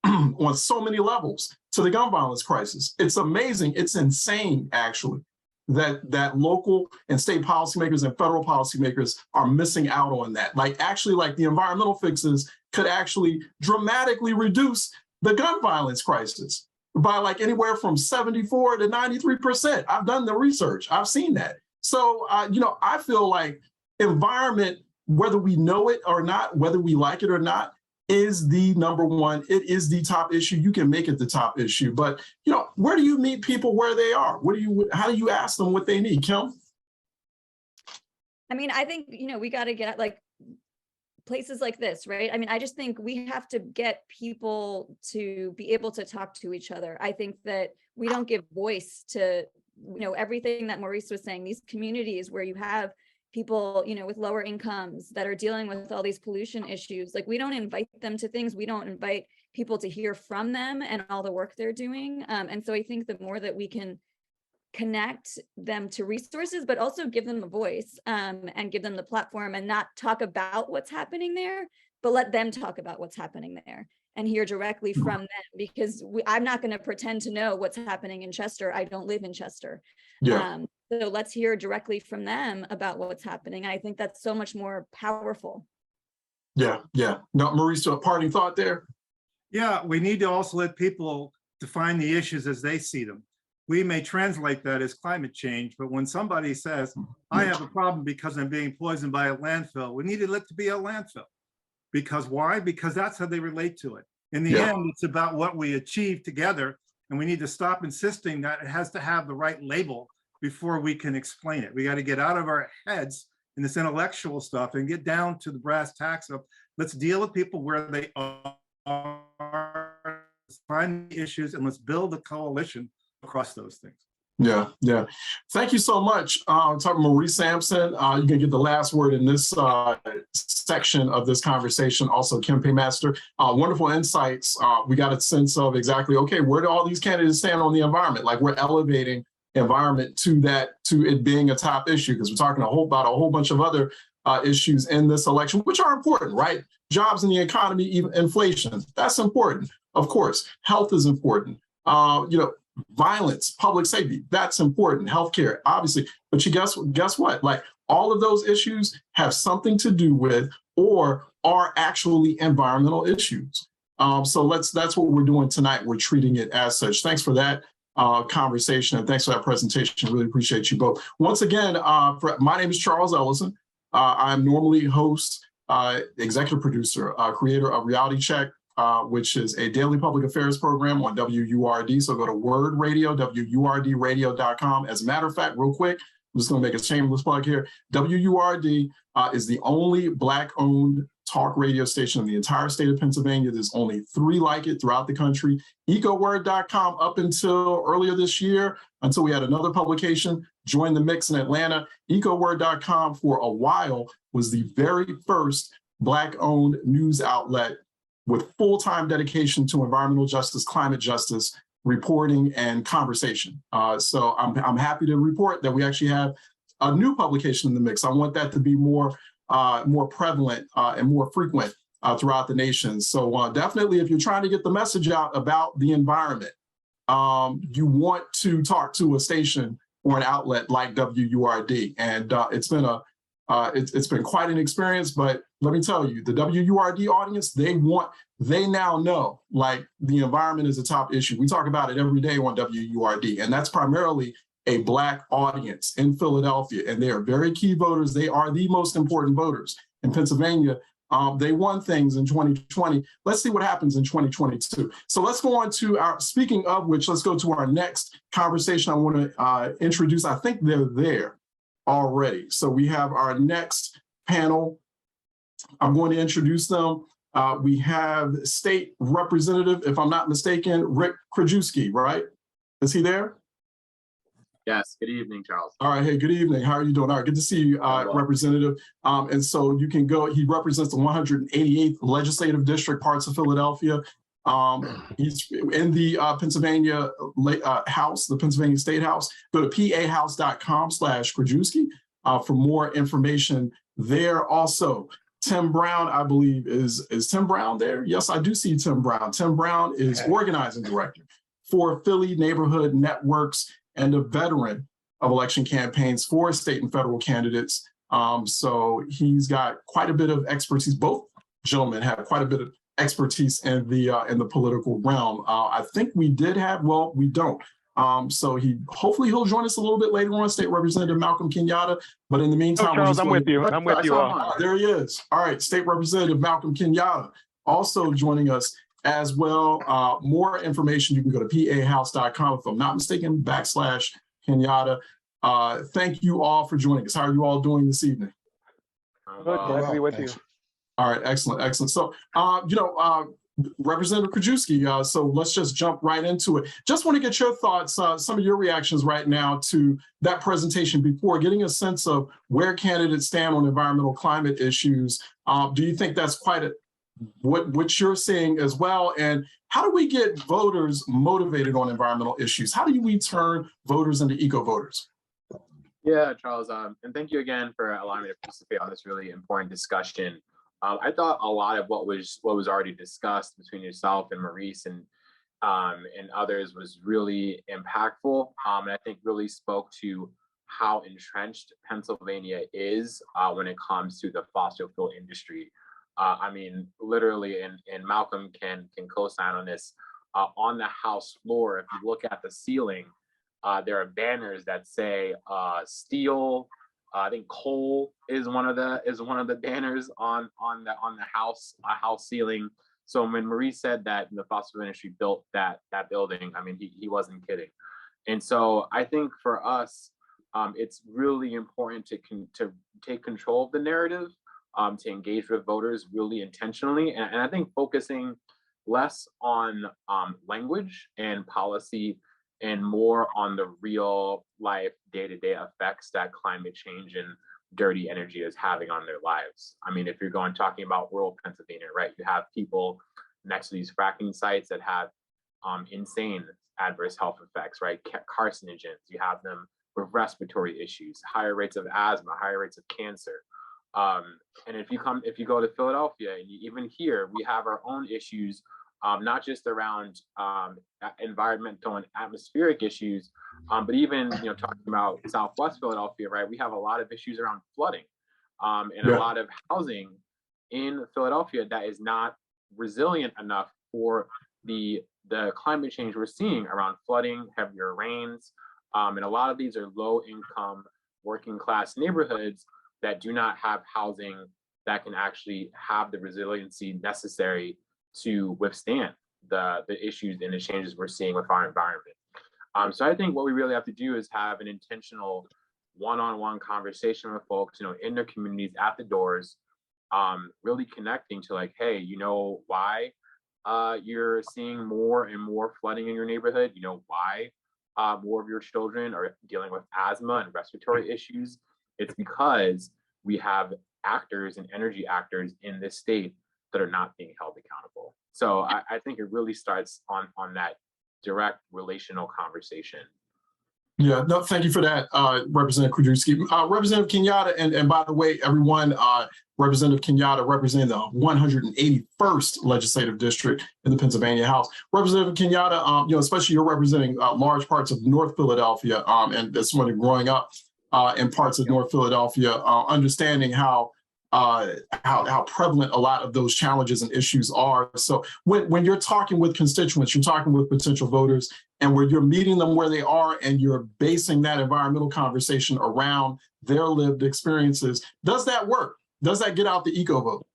on so many levels to the gun violence crisis. It's amazing. It's insane, actually, that local and state policymakers and federal policymakers are missing out on that. Like actually, like the environmental fixes could actually dramatically reduce the gun violence crisis by like anywhere from 74 to 93%. I've done the research. I've seen that. So, you know, I feel like environment, whether we know it or not, whether we like it or not, is the number one. It is the top issue. You can make it the top issue. But, you know, where do you meet people where they are? How do you ask them what they need, Kim? I mean, I think, you know, we got to get like places like this, right? I mean, I just think we have to get people to be able to talk to each other. I think that we don't give voice to, you know, everything that Maurice was saying, these communities where you have people, you know, with lower incomes that are dealing with all these pollution issues. Like we don't invite them to things. We don't invite people to hear from them and all the work they're doing. And so I think the more that we can connect them to resources, but also give them a voice and give them the platform and not talk about what's happening there, but let them talk about what's happening there and hear directly from them, because I'm not going to pretend to know what's happening in Chester. I don't live in Chester. Yeah. So let's hear directly from them about what's happening. And I think that's so much more powerful. Yeah, yeah. No, Maurice, a parting thought there? Yeah, we need to also let people define the issues as they see them. We may translate that as climate change, but when somebody says, I have a problem because I'm being poisoned by a landfill, we need to let it be a landfill. Because why? Because that's how they relate to it. In the end, it's about what we achieve together, and we need to stop insisting that it has to have the right label before we can explain it. We got to get out of our heads in this intellectual stuff and get down to the brass tacks of let's deal with people where they are, find the issues, and let's build a coalition across those things. Yeah, yeah. Thank you so much. I'm talking Maurice Sampson. You can get the last word in this section of this conversation. Also, Kim Paymaster. Wonderful insights. We got a sense of exactly, okay, where do all these candidates stand on the environment? Like we're elevating environment to it being a top issue, because we're talking about a whole bunch of other issues in this election, which are important, right? Jobs in the economy, even inflation, that's important. Of course, health is important. You know, violence, public safety, that's important, healthcare, obviously. But you guess what? Like all of those issues have something to do with or are actually environmental issues. So that's what we're doing tonight. We're treating it as such. Thanks for that conversation and thanks for that presentation. Really appreciate you both. Once again, my name is Charles Ellison. I'm normally host, executive producer, creator of Reality Check, which is a daily public affairs program on WURD. So go to Word Radio, WURDradio.com. As a matter of fact, real quick, I'm just going to make a shameless plug here. WURD is the only Black-owned talk radio station in the entire state of Pennsylvania. There's only 3 like it throughout the country. EcoWord.com up until earlier this year, until we had another publication join the mix in Atlanta. EcoWord.com for a while was the very first Black-owned news outlet with full-time dedication to environmental justice, climate justice, reporting, and conversation. So I'm happy to report that we actually have a new publication in the mix. I want that to be more prevalent and more frequent throughout the nation. So definitely, if you're trying to get the message out about the environment, you want to talk to a station or an outlet like WURD. And it's been quite an experience, but let me tell you, the WURD audience, they now know like the environment is a top issue. We talk about it every day on WURD, and that's primarily a Black audience in Philadelphia, and they are very key voters. They are the most important voters in Pennsylvania. They won things in 2020. Let's see what happens in 2022. So let's go on to speaking of which, let's go to our next conversation. I want to introduce, I think they're there already. So we have our next panel. I'm going to introduce them. We have State Representative, if I'm not mistaken, Rick Krajewski, right? Is he there? Yes, good evening, Charles. All right, hey, good evening. How are you doing? All right, good to see you, Representative. And so you can go, he represents the 188th Legislative District, parts of Philadelphia. He's in the Pennsylvania House, the Pennsylvania State House. Go to pahouse.com/Krajewski for more information there. Also, Tim Brown, I believe, is Tim Brown there? Yes, I do see Tim Brown. Tim Brown is organizing director for Philly Neighborhood Networks and a veteran of election campaigns for state and federal candidates. So he's got quite a bit of expertise. Both gentlemen have quite a bit of expertise in the political realm. I think we did have, well, we don't. So hopefully he'll join us a little bit later on, State Representative Malcolm Kenyatta. But in the meantime, Charles, I'm with you. I'm with you all. There he is. All right, State Representative Malcolm Kenyatta also joining us as well. More information, you can go to pahouse.com, if I'm not mistaken, /Kenyatta. Thank you all for joining us. How are you all doing this evening? Good, glad to be with you. All right, excellent, excellent. So, Representative Krajewski, so let's just jump right into it. Just want to get your thoughts, some of your reactions right now to that presentation before getting a sense of where candidates stand on environmental climate issues. Do you think that's quite what you're seeing as well? And how do we get voters motivated on environmental issues? How do we turn voters into eco-voters? Yeah, Charles, and thank you again for allowing me to participate on this really important discussion. I thought a lot of what was already discussed between yourself and Maurice and others was really impactful, and I think really spoke to how entrenched Pennsylvania is when it comes to the fossil fuel industry. I mean, literally, and Malcolm can co-sign on this. On the House floor, if you look at the ceiling, there are banners that say steel. I think coal is one of the banners on the house ceiling. So when Maurice said that the fossil fuel industry built that building, I mean, he wasn't kidding. And so I think for us, it's really important to take control of the narrative, to engage with voters really intentionally, and I think focusing less on language and policy and more on the real life day-to-day effects that climate change and dirty energy is having on their lives. I mean, if you're talking about rural Pennsylvania, right, you have people next to these fracking sites that have insane adverse health effects, right? Carcinogens, you have them with respiratory issues, higher rates of asthma, higher rates of cancer. And if you go to Philadelphia, and even here, we have our own issues not just around environmental and atmospheric issues, but even talking about Southwest Philadelphia, right? We have a lot of issues around flooding, and a lot of housing in Philadelphia that is not resilient enough for the climate change we're seeing around flooding, heavier rains, and a lot of these are low income, working class neighborhoods that do not have housing that can actually have the resiliency necessary to withstand the issues and the changes we're seeing with our environment. So I think what we really have to do is have an intentional one-on-one conversation with folks, in their communities at the doors, really connecting to like, hey, why you're seeing more and more flooding in your neighborhood, why more of your children are dealing with asthma and respiratory issues. It's because we have actors and energy actors in this state that are not being held accountable. So I think it really starts on that direct relational conversation. Yeah, no, thank you for that, Representative Krajewski. Representative Kenyatta, and by the way, everyone, Representative Kenyatta representing the 181st Legislative District in the Pennsylvania House. Representative Kenyatta, especially you're representing large parts of North Philadelphia, and as someone growing up in parts of North Philadelphia, understanding how prevalent a lot of those challenges and issues are. So when you're talking with constituents, you're talking with potential voters, and where you're meeting them where they are and you're basing that environmental conversation around their lived experiences, does that work? Does that get out the eco vote?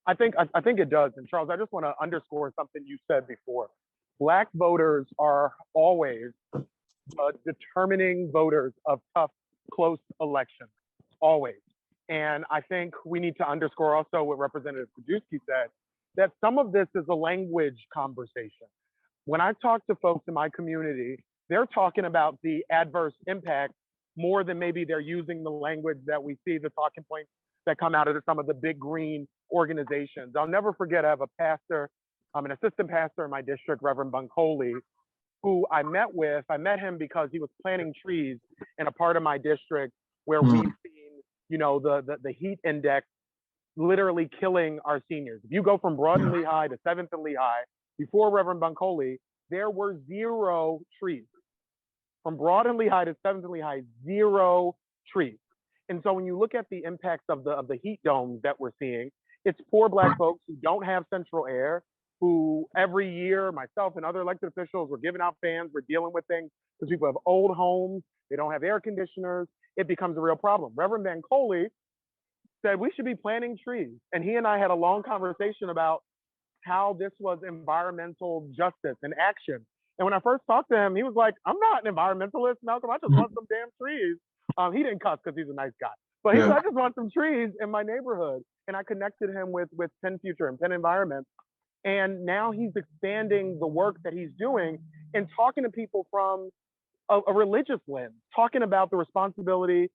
I think it does. And Charles, I just want to underscore something you said before. Black voters are always determining voters of tough, close elections, always. And I think we need to underscore also what Representative Krajewski said, that some of this is a language conversation. When I talk to folks in my community, they're talking about the adverse impact more than maybe they're using the language that we see, the talking points that come out of some of the big green organizations. I'll never forget, I have a pastor, an assistant pastor in my district, Reverend Bunkoli, who I met him because he was planting trees in a part of my district where we've seen, the heat index literally killing our seniors. If you go from Broad and Lehigh to 7th and Lehigh, before Reverend Bunkoli, there were 0 trees. From Broad and Lehigh to 7th and Lehigh, 0 trees. And so when you look at the impacts of the heat domes that we're seeing, it's poor Black folks who don't have central air, who every year, myself and other elected officials, we're giving out fans, we're dealing with things because people have old homes, they don't have air conditioners, it becomes a real problem. Reverend Bunkoli said we should be planting trees. And he and I had a long conversation about how this was environmental justice and action. And when I first talked to him, he was like, I'm not an environmentalist, Malcolm, I just want some damn trees. He didn't cuss because he's a nice guy. But he said, I just want some trees in my neighborhood. And I connected him with Penn Future and Penn Environment. And now he's expanding the work that he's doing and talking to people from a religious lens, talking about the responsibility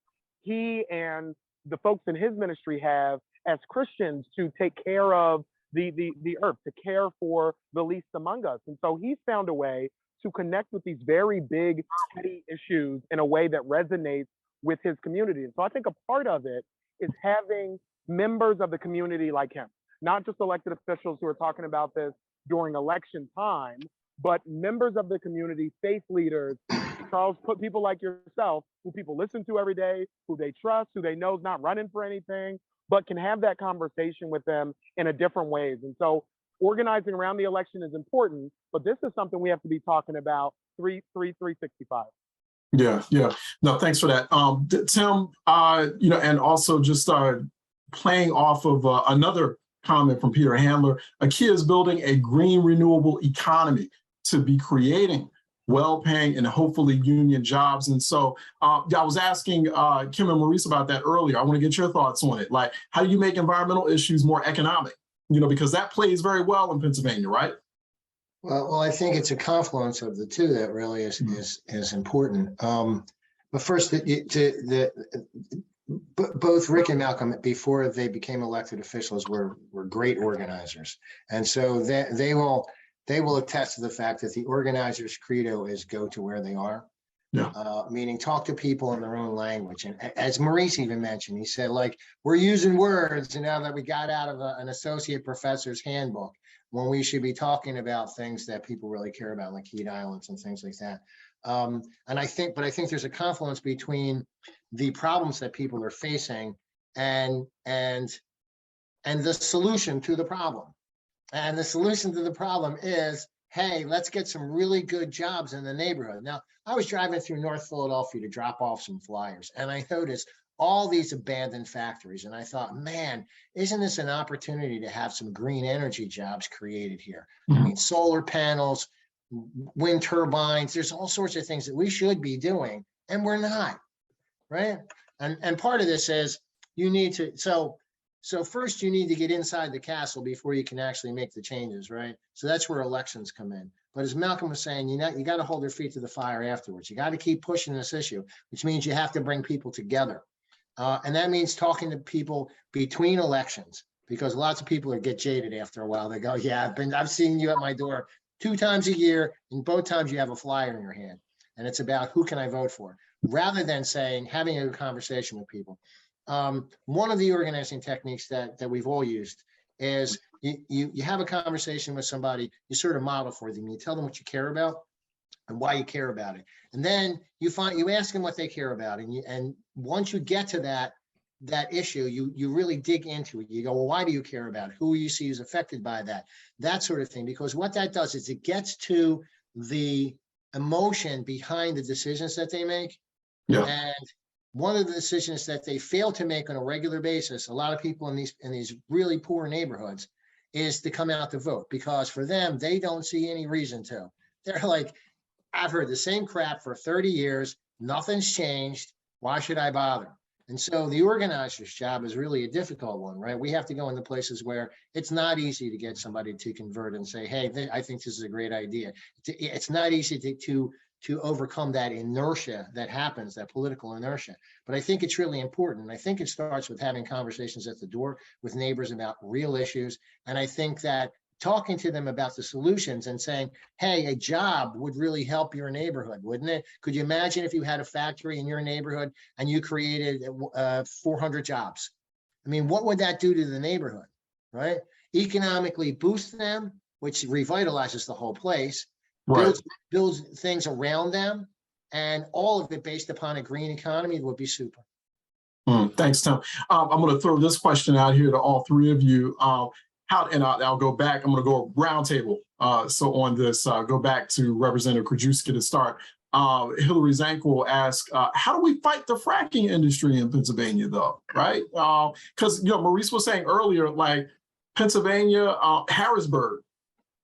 he and the folks in his ministry have as Christians to take care of the earth, to care for the least among us. And so he's found a way to connect with these very big, petty issues in a way that resonates with his community. And so I think a part of it is having members of the community like him, not just elected officials who are talking about this during election time, but members of the community, faith leaders. Charles, put people like yourself, who people listen to every day, who they trust, who they know is not running for anything, but can have that conversation with them in a different ways. And so organizing around the election is important, but this is something we have to be talking about 365. Yeah. No, thanks for that. Tim, and also just playing off of another comment from Peter Handler, IKEA is building a green renewable economy to be creating well-paying and hopefully union jobs. And so I was asking Kim and Maurice about that earlier. I want to get your thoughts on it. Like, how do you make environmental issues more economic? Because that plays very well in Pennsylvania, right? Well, I think it's a confluence of the two that really is important. But first, both Rick and Malcolm, before they became elected officials, were great organizers, and so they will attest to the fact that the organizers' credo is go to where they are. Yeah. Meaning talk to people in their own language. And as Maurice even mentioned, he said, like, we're using words, and now that we got out of an associate professor's handbook, when we should be talking about things that people really care about, like heat islands and things like that. And I think there's a confluence between the problems that people are facing and the solution to the problem. And the solution to the problem is, hey, let's get some really good jobs in the neighborhood. Now, I was driving through North Philadelphia to drop off some flyers, and I noticed all these abandoned factories. And I thought, man, isn't this an opportunity to have some green energy jobs created here? I mean, solar panels, wind turbines, there's all sorts of things that we should be doing, and we're not, right? And part of this is you need to, so first you need to get inside the castle before you can actually make the changes, right? So that's where elections come in. But as Malcolm was saying, you got to hold their feet to the fire afterwards. You got to keep pushing this issue, which means you have to bring people together. And that means talking to people between elections, because lots of people get jaded after a while. They go, yeah, I've seen you at my door 2 times a year, and both times you have a flyer in your hand. And it's about who can I vote for, rather than having a conversation with people. One of the organizing techniques that we've all used is you have a conversation with somebody, you sort of model for them, you tell them what you care about and why you care about it. And then you ask them what they care about. And once you get to that issue, you really dig into it. You go, well, why do you care about it? Who you see is affected by that sort of thing. Because what that does is it gets to the emotion behind the decisions that they make. Yeah. And one of the decisions that they fail to make on a regular basis, a lot of people in these really poor neighborhoods, is to come out to vote, because for them, they don't see any reason to. They're like, I've heard the same crap for 30 years. Nothing's changed. Why should I bother? And so the organizer's job is really a difficult one, right? We have to go into places where it's not easy to get somebody to convert and say, hey, I think this is a great idea. It's not easy to overcome that inertia that happens, that political inertia. But I think it's really important. I think it starts with having conversations at the door with neighbors about real issues. And I think that talking to them about the solutions and saying, hey, a job would really help your neighborhood, wouldn't it? Could you imagine if you had a factory in your neighborhood and you created 400 jobs? I mean, what would that do to the neighborhood, right? Economically boost them, which revitalizes the whole place, Right. builds things around them, and all of it based upon a green economy would be super. Thanks, Tim. I'm going to throw this question out here to all three of you. I'll go back. I'm going to go round table. So on this, go back to Representative Krajewski to start. Hillary Zankel asked, how do we fight the fracking industry in Pennsylvania, though? Right? Because Maurice was saying earlier, like Pennsylvania, Harrisburg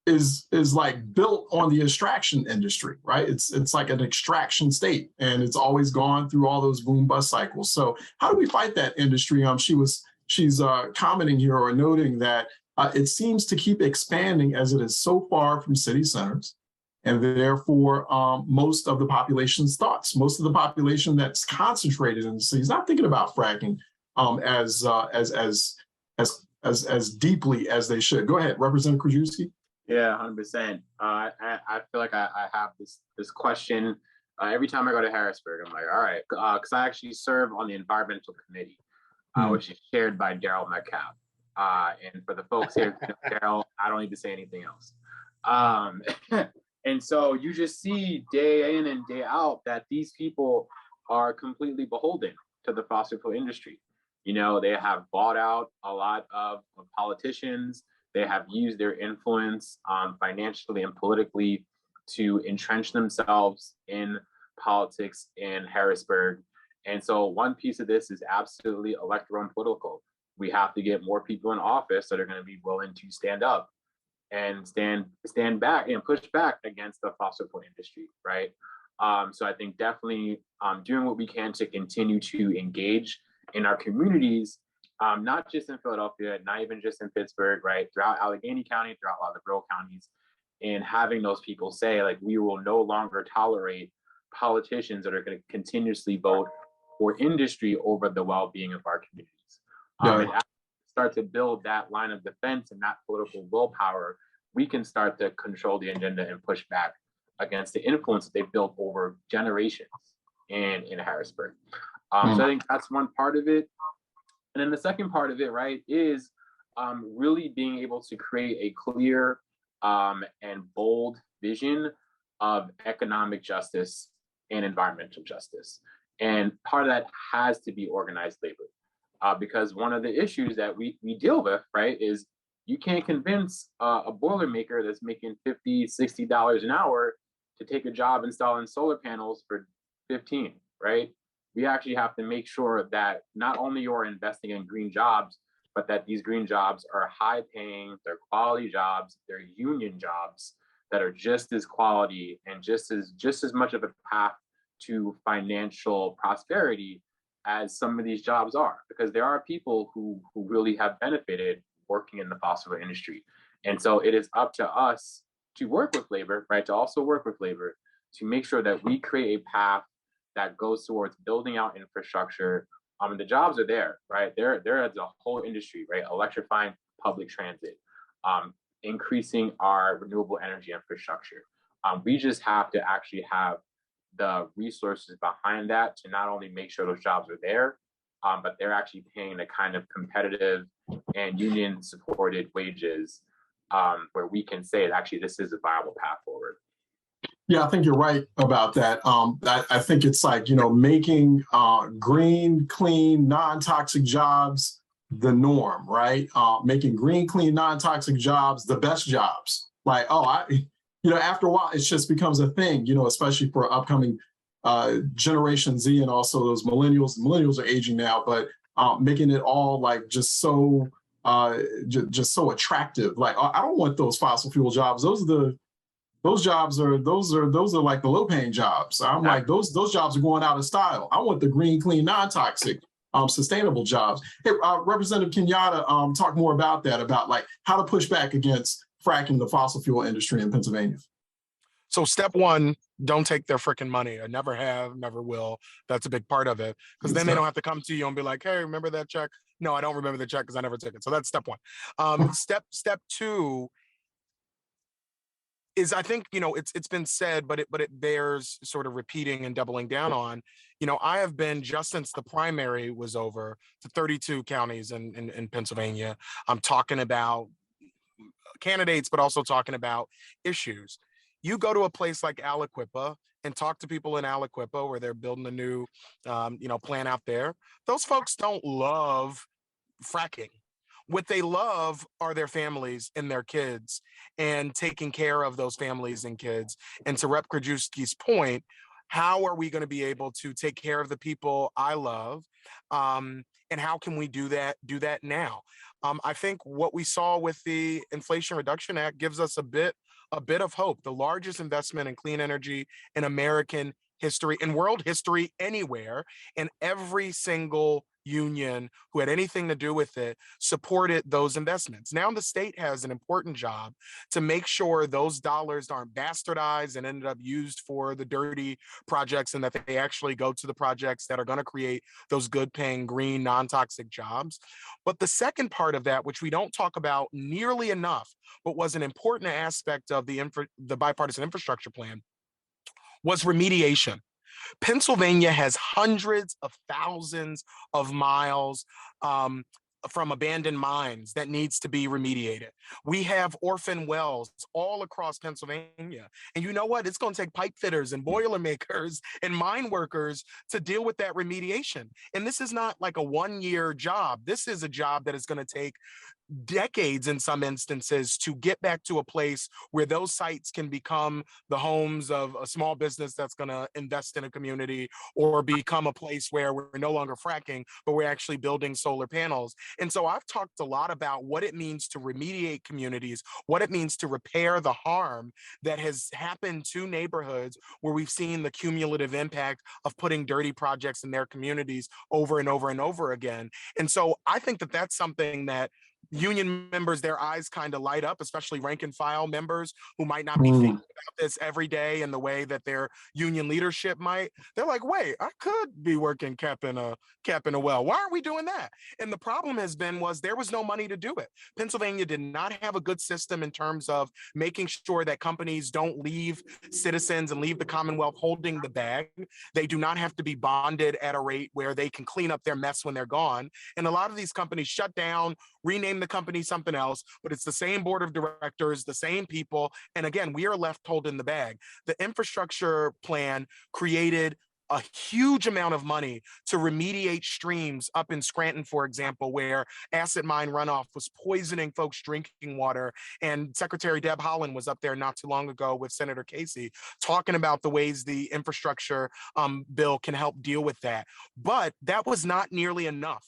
is like built on the extraction industry, right? It's like an extraction state, and it's always gone through all those boom bust cycles. So how do we fight that industry? She's commenting here or noting that it seems to keep expanding as it is so far from city centers, and therefore most of the population's thoughts, most of the population that's concentrated in the cities, not thinking about fracking as deeply as they should. Go ahead, Representative Krajewski. Yeah, 100%. I feel like I have this question every time I go to Harrisburg. I'm like, all right, because I actually serve on the environmental committee, which is chaired by Daryl Metcalf. And for the folks here, Daryl, I don't need to say anything else. And so you just see day in and day out that these people are completely beholden to the fossil fuel industry. They have bought out a lot of politicians. They have used their influence financially and politically to entrench themselves in politics in Harrisburg. And so one piece of this is absolutely electoral and political. We have to get more people in office that are going to be willing to stand up and stand back and push back against the fossil fuel industry, right? So I think definitely doing what we can to continue to engage in our communities, not just in Philadelphia, not even just in Pittsburgh, right? Throughout Allegheny County, throughout a lot of the rural counties, and having those people say, like, we will no longer tolerate politicians that are going to continuously vote for industry over the well-being of our communities. And as we start to build that line of defense and that political willpower, we can start to control the agenda and push back against the influence that they've built over generations in Harrisburg. So I think that's one part of it. And then the second part of it, right, is really being able to create a clear and bold vision of economic justice and environmental justice. And part of that has to be organized labor. Because one of the issues that we deal with, right, is you can't convince a Boilermaker that's making $50, $60 an hour to take a job installing solar panels for 15, right? We actually have to make sure that not only you're investing in green jobs, but that these green jobs are high paying, they're quality jobs, they're union jobs that are just as quality and just as much of a path to financial prosperity as some of these jobs are, because there are people who really have benefited working in the fossil fuel industry. And so it is up to us to work with labor, right? To also work with labor to make sure that we create a path that goes towards building out infrastructure. The jobs are there, right? There is a whole industry, right? Electrifying public transit, increasing our renewable energy infrastructure. We just have to actually have the resources behind that to not only make sure those jobs are there, but they're actually paying the kind of competitive and union supported wages where we can say that actually this is a viable path forward. Yeah, I think you're right about that. I think it's like, making green, clean, non-toxic jobs the norm, right? Making green, clean, non-toxic jobs the best jobs. Like, after a while, it just becomes a thing, especially for upcoming Generation Z and also those millennials. Millennials are aging now, but making it all like just so attractive. Like, I don't want those fossil fuel jobs. Those jobs are like the low paying jobs. I'm like, those jobs are going out of style. I want the green, clean, non-toxic, sustainable jobs. Hey, Representative Kenyatta, talk more about that, about like how to push back against fracking the fossil fuel industry in Pennsylvania. So step one, don't take their freaking money. I never have, never will. That's a big part of it. Because then they don't have to come to you and be like, hey, remember that check? No, I don't remember the check because I never took it. So that's step one. Step two is, I think, it's been said, but it bears sort of repeating and doubling down on. I have been, just since the primary was over, to 32 counties in Pennsylvania. I'm talking about candidates, but also talking about issues. You go to a place like Aliquippa and talk to people in Aliquippa where they're building a new, plant out there. Those folks don't love fracking. What they love are their families and their kids and taking care of those families and kids. And to Rep. Krajewski's point, how are we going to be able to take care of the people I love? And how can we do that now? I think what we saw with the Inflation Reduction Act gives us a bit of hope. The largest investment in clean energy in American history, in world history, anywhere, and every single union who had anything to do with it supported those investments. Now the state has an important job to make sure those dollars aren't bastardized and ended up used for the dirty projects, and that they actually go to the projects that are going to create those good paying green non-toxic jobs. But the second part of that, which we don't talk about nearly enough, but was an important aspect of the bipartisan infrastructure plan, was remediation. Pennsylvania has hundreds of thousands of miles from abandoned mines that needs to be remediated. We have orphan wells all across Pennsylvania. And you know what? It's going to take pipe fitters and boilermakers and mine workers to deal with that remediation. And this is not like a one-year job. This is a job that is going to take decades in some instances to get back to a place where those sites can become the homes of a small business that's going to invest in a community, or become a place where we're no longer fracking, but we're actually building solar panels. And so I've talked a lot about what it means to remediate communities, what it means to repair the harm that has happened to neighborhoods where we've seen the cumulative impact of putting dirty projects in their communities over and over and over again. And so I think that that's something that union members, their eyes kind of light up, especially rank and file members who might not be thinking about this every day in the way that their union leadership might, they're like, wait, I could be working capping a well. Why aren't we doing that? And the problem was there was no money to do it. Pennsylvania did not have a good system in terms of making sure that companies don't leave citizens and leave the Commonwealth holding the bag. They do not have to be bonded at a rate where they can clean up their mess when they're gone. And a lot of these companies shut down, rename the company something else, but it's the same board of directors, the same people. And again, we are left holding the bag. The infrastructure plan created a huge amount of money to remediate streams up in Scranton, for example, where acid mine runoff was poisoning folks' drinking water. And Secretary Deb Haaland was up there not too long ago with Senator Casey talking about the ways the infrastructure bill can help deal with that. But that was not nearly enough.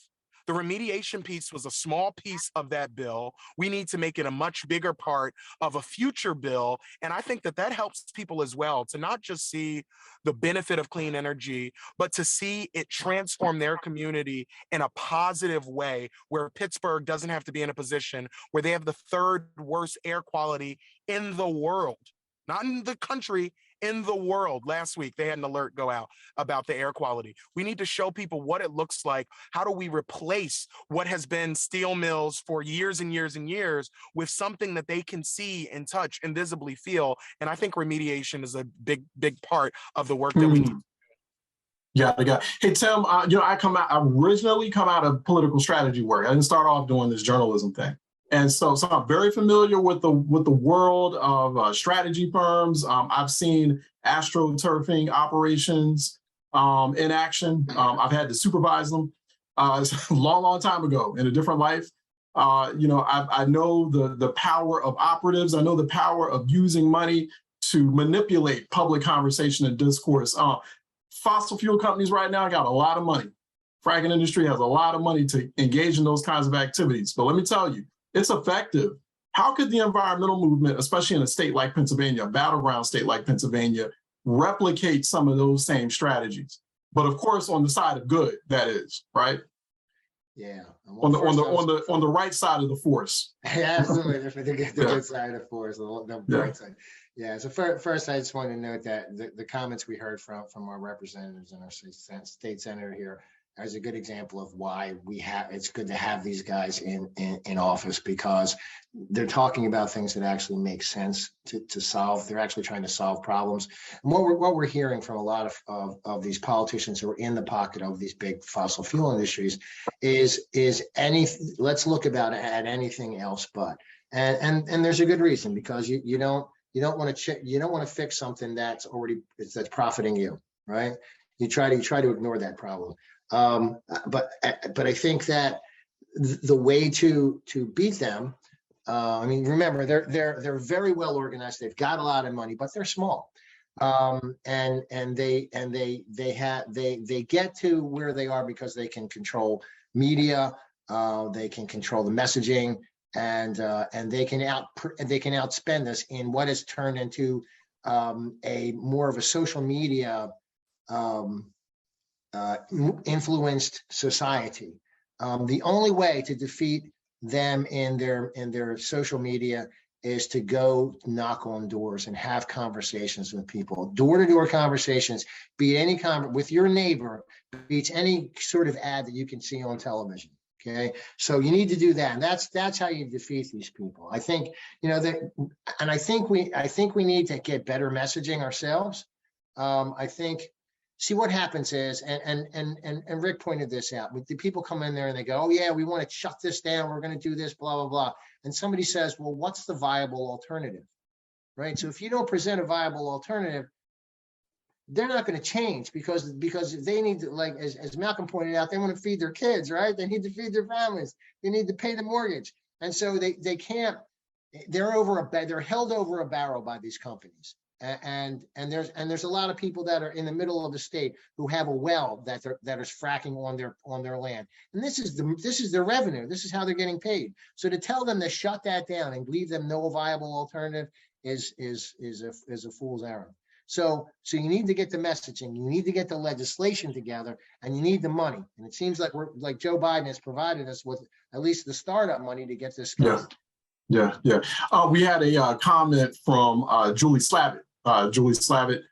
The remediation piece was a small piece of that bill. We need to make it a much bigger part of a future bill. And I think that that helps people as well to not just see the benefit of clean energy, but to see it transform their community in a positive way where Pittsburgh doesn't have to be in a position where they have the third worst air quality in the world, not in the country, in the world. Last week, they had an alert go out about the air quality. We need to show people what it looks like. How do we replace what has been steel mills for years and years and years with something that they can see and touch and visibly feel? And I think remediation is a big, big part of the work that we need. Yeah, hey, Tim, I originally come out of political strategy work. I didn't start off doing this journalism thing. And so I'm very familiar with the world of strategy firms. I've seen astroturfing operations in action. I've had to supervise them a long time ago in a different life. I know the power of operatives. I know the power of using money to manipulate public conversation and discourse. Fossil fuel companies right now got a lot of money. Fracking industry has a lot of money to engage in those kinds of activities. But let me tell you, it's effective. How could the environmental movement, especially in a state like Pennsylvania, a battleground state like Pennsylvania, replicate some of those same strategies? But of course, on the side of good, that is, right? Yeah. On the right side of the force. Yeah, absolutely. The good side of the force, the bright side. Yeah. So first, I just want to note that the comments we heard from our representatives and our state senator here is a good example of why it's good to have these guys in office, because they're talking about things that actually make sense to solve. They're actually trying to solve problems. And what we're hearing from a lot of these politicians who are in the pocket of these big fossil fuel industries is let's look at anything else but. And there's a good reason, because you don't want to fix something that's profiting you, right? You try to ignore that problem. But I think that the way to beat them, remember they're very well organized. They've got a lot of money, but they're small, and they get to where they are because they can control media, they can control the messaging, and they can outspend us in what has turned into a more of a social media influenced society. The only way to defeat them in their social media is to go knock on doors and have conversations with people. Door-to-door conversations, with your neighbor, beats any sort of ad that you can see on television. Okay, so you need to do that, and that's how you defeat these people. I think I think we need to get better messaging ourselves. See, what happens is, and Rick pointed this out, the people come in there and they go, oh yeah, we want to shut this down, we're going to do this, blah, blah, blah. And somebody says, well, what's the viable alternative, right? So if you don't present a viable alternative, they're not going to change, because they need to, like, as Malcolm pointed out, they want to feed their kids, right? They need to feed their families. They need to pay the mortgage. And so they can't, they're held over a barrel by these companies. And there's a lot of people that are in the middle of the state who have a well that is fracking on their land, and this is their revenue. This is how they're getting paid. So to tell them to shut that down and leave them no viable alternative is a fool's errand. So you need to get the messaging, you need to get the legislation together, and you need the money. And it seems like Joe Biden has provided us with at least the startup money to get this going. Yes. Yeah, yeah. We had a comment from Julie Slavitt. Julie Slavitt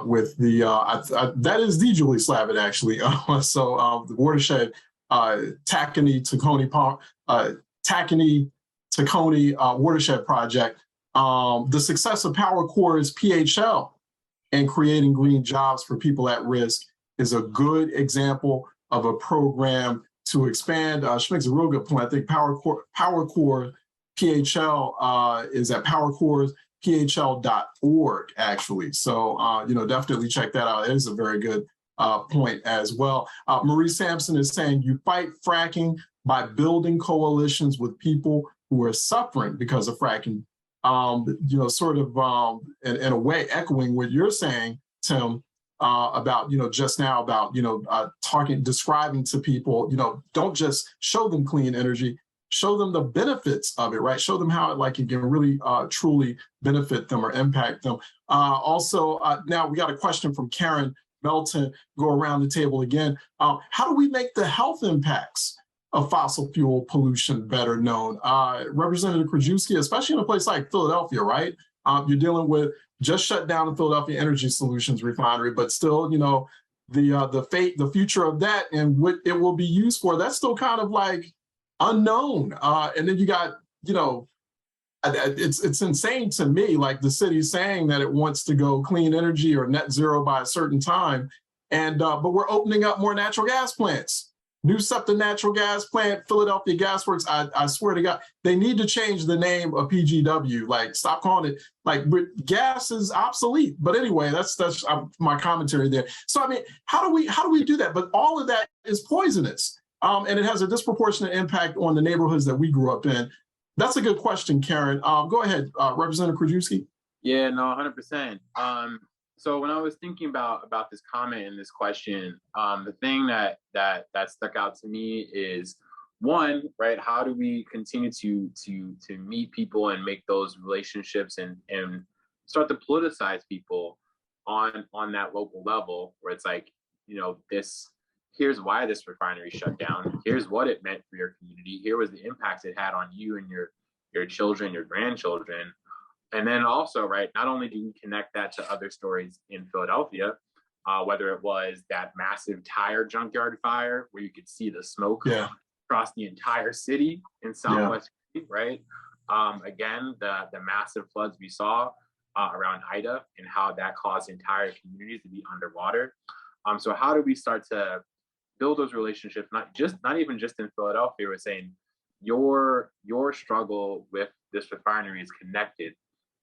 with the that is the Julie Slavitt actually. So the watershed Tacony Tacony watershed project. The success of Power Core's PHL and creating green jobs for people at risk is a good example of a program to expand. She makes a real good point. I think Power Core PHL is at powercorephl.org actually. So, definitely check that out. It is a very good point as well. Marie Sampson is saying you fight fracking by building coalitions with people who are suffering because of fracking. In a way, echoing what you're saying, Tim, about, just now about, describing to people, don't just show them clean energy, show them the benefits of it, right? Show them how it can really truly benefit them or impact them. Now we got a question from Karen Melton, go around the table again. How do we make the health impacts of fossil fuel pollution better known? Representative Krajewski, especially in a place like Philadelphia, right? You're dealing with just shut down the Philadelphia Energy Solutions refinery, but still, the future of that and what it will be used for, that's still kind of unknown. And then you got, it's insane to me, the city saying that it wants to go clean energy or net zero by a certain time. And, but we're opening up more natural gas plants. New SEPTA natural gas plant, Philadelphia Gas Works. I swear to God, they need to change the name of PGW. Stop calling it gas is obsolete. But anyway, that's my commentary there. So I mean, how do we do that? But all of that is poisonous, and it has a disproportionate impact on the neighborhoods that we grew up in. That's a good question, Karen. Go ahead, Representative Krajewski. Yeah, no, 100%. So when I was thinking about this comment and this question, the thing that stuck out to me is one, right? How do we continue to meet people and make those relationships and start to politicize people on that local level where it's here's why this refinery shut down. Here's what it meant for your community. Here was the impacts it had on you and your children, your grandchildren. And then also, right, not only do we connect that to other stories in Philadelphia, whether it was that massive tire junkyard fire where you could see the smoke across the entire city in Southwest, right? Again, the massive floods we saw around Ida and how that caused entire communities to be underwater. So how do we start to build those relationships, not even just in Philadelphia? We're saying your struggle with this refinery is connected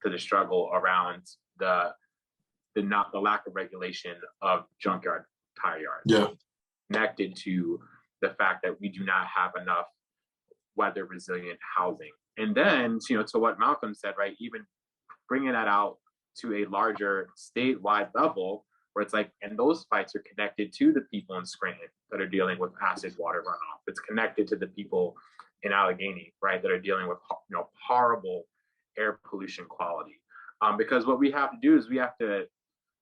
to the struggle around the lack of regulation of junkyard tire yards. Yeah. Connected to the fact that we do not have enough weather resilient housing. And then, to what Malcolm said, right, even bringing that out to a larger statewide level where it's and those fights are connected to the people in Scranton that are dealing with acid water runoff. It's connected to the people in Allegheny, right, that are dealing with, horrible air pollution quality. Because what we have to do is we have to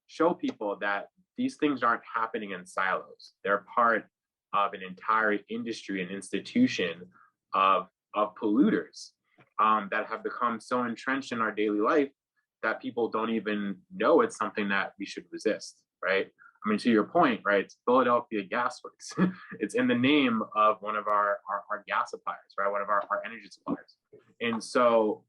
show people that these things aren't happening in silos. They're part of an entire industry and institution of polluters that have become so entrenched in our daily life that people don't even know it's something that we should resist, right? I mean, to your point, right, it's Philadelphia Gas Works. It's in the name of one of our gas suppliers, right? One of our energy suppliers. And so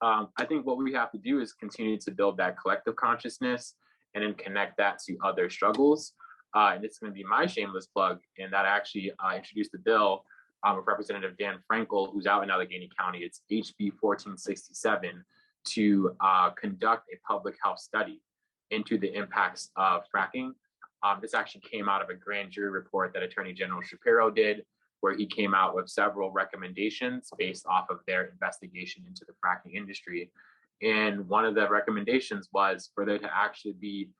I think what we have to do is continue to build that collective consciousness and then connect that to other struggles. And it's going to be my shameless plug in that I actually introduced the bill with Representative Dan Frankel, who's out in Allegheny County. It's HB 1467 to conduct a public health study into the impacts of fracking. This actually came out of a grand jury report that Attorney General Shapiro did, where he came out with several recommendations based off of their investigation into the fracking industry. And one of the recommendations was for there to actually be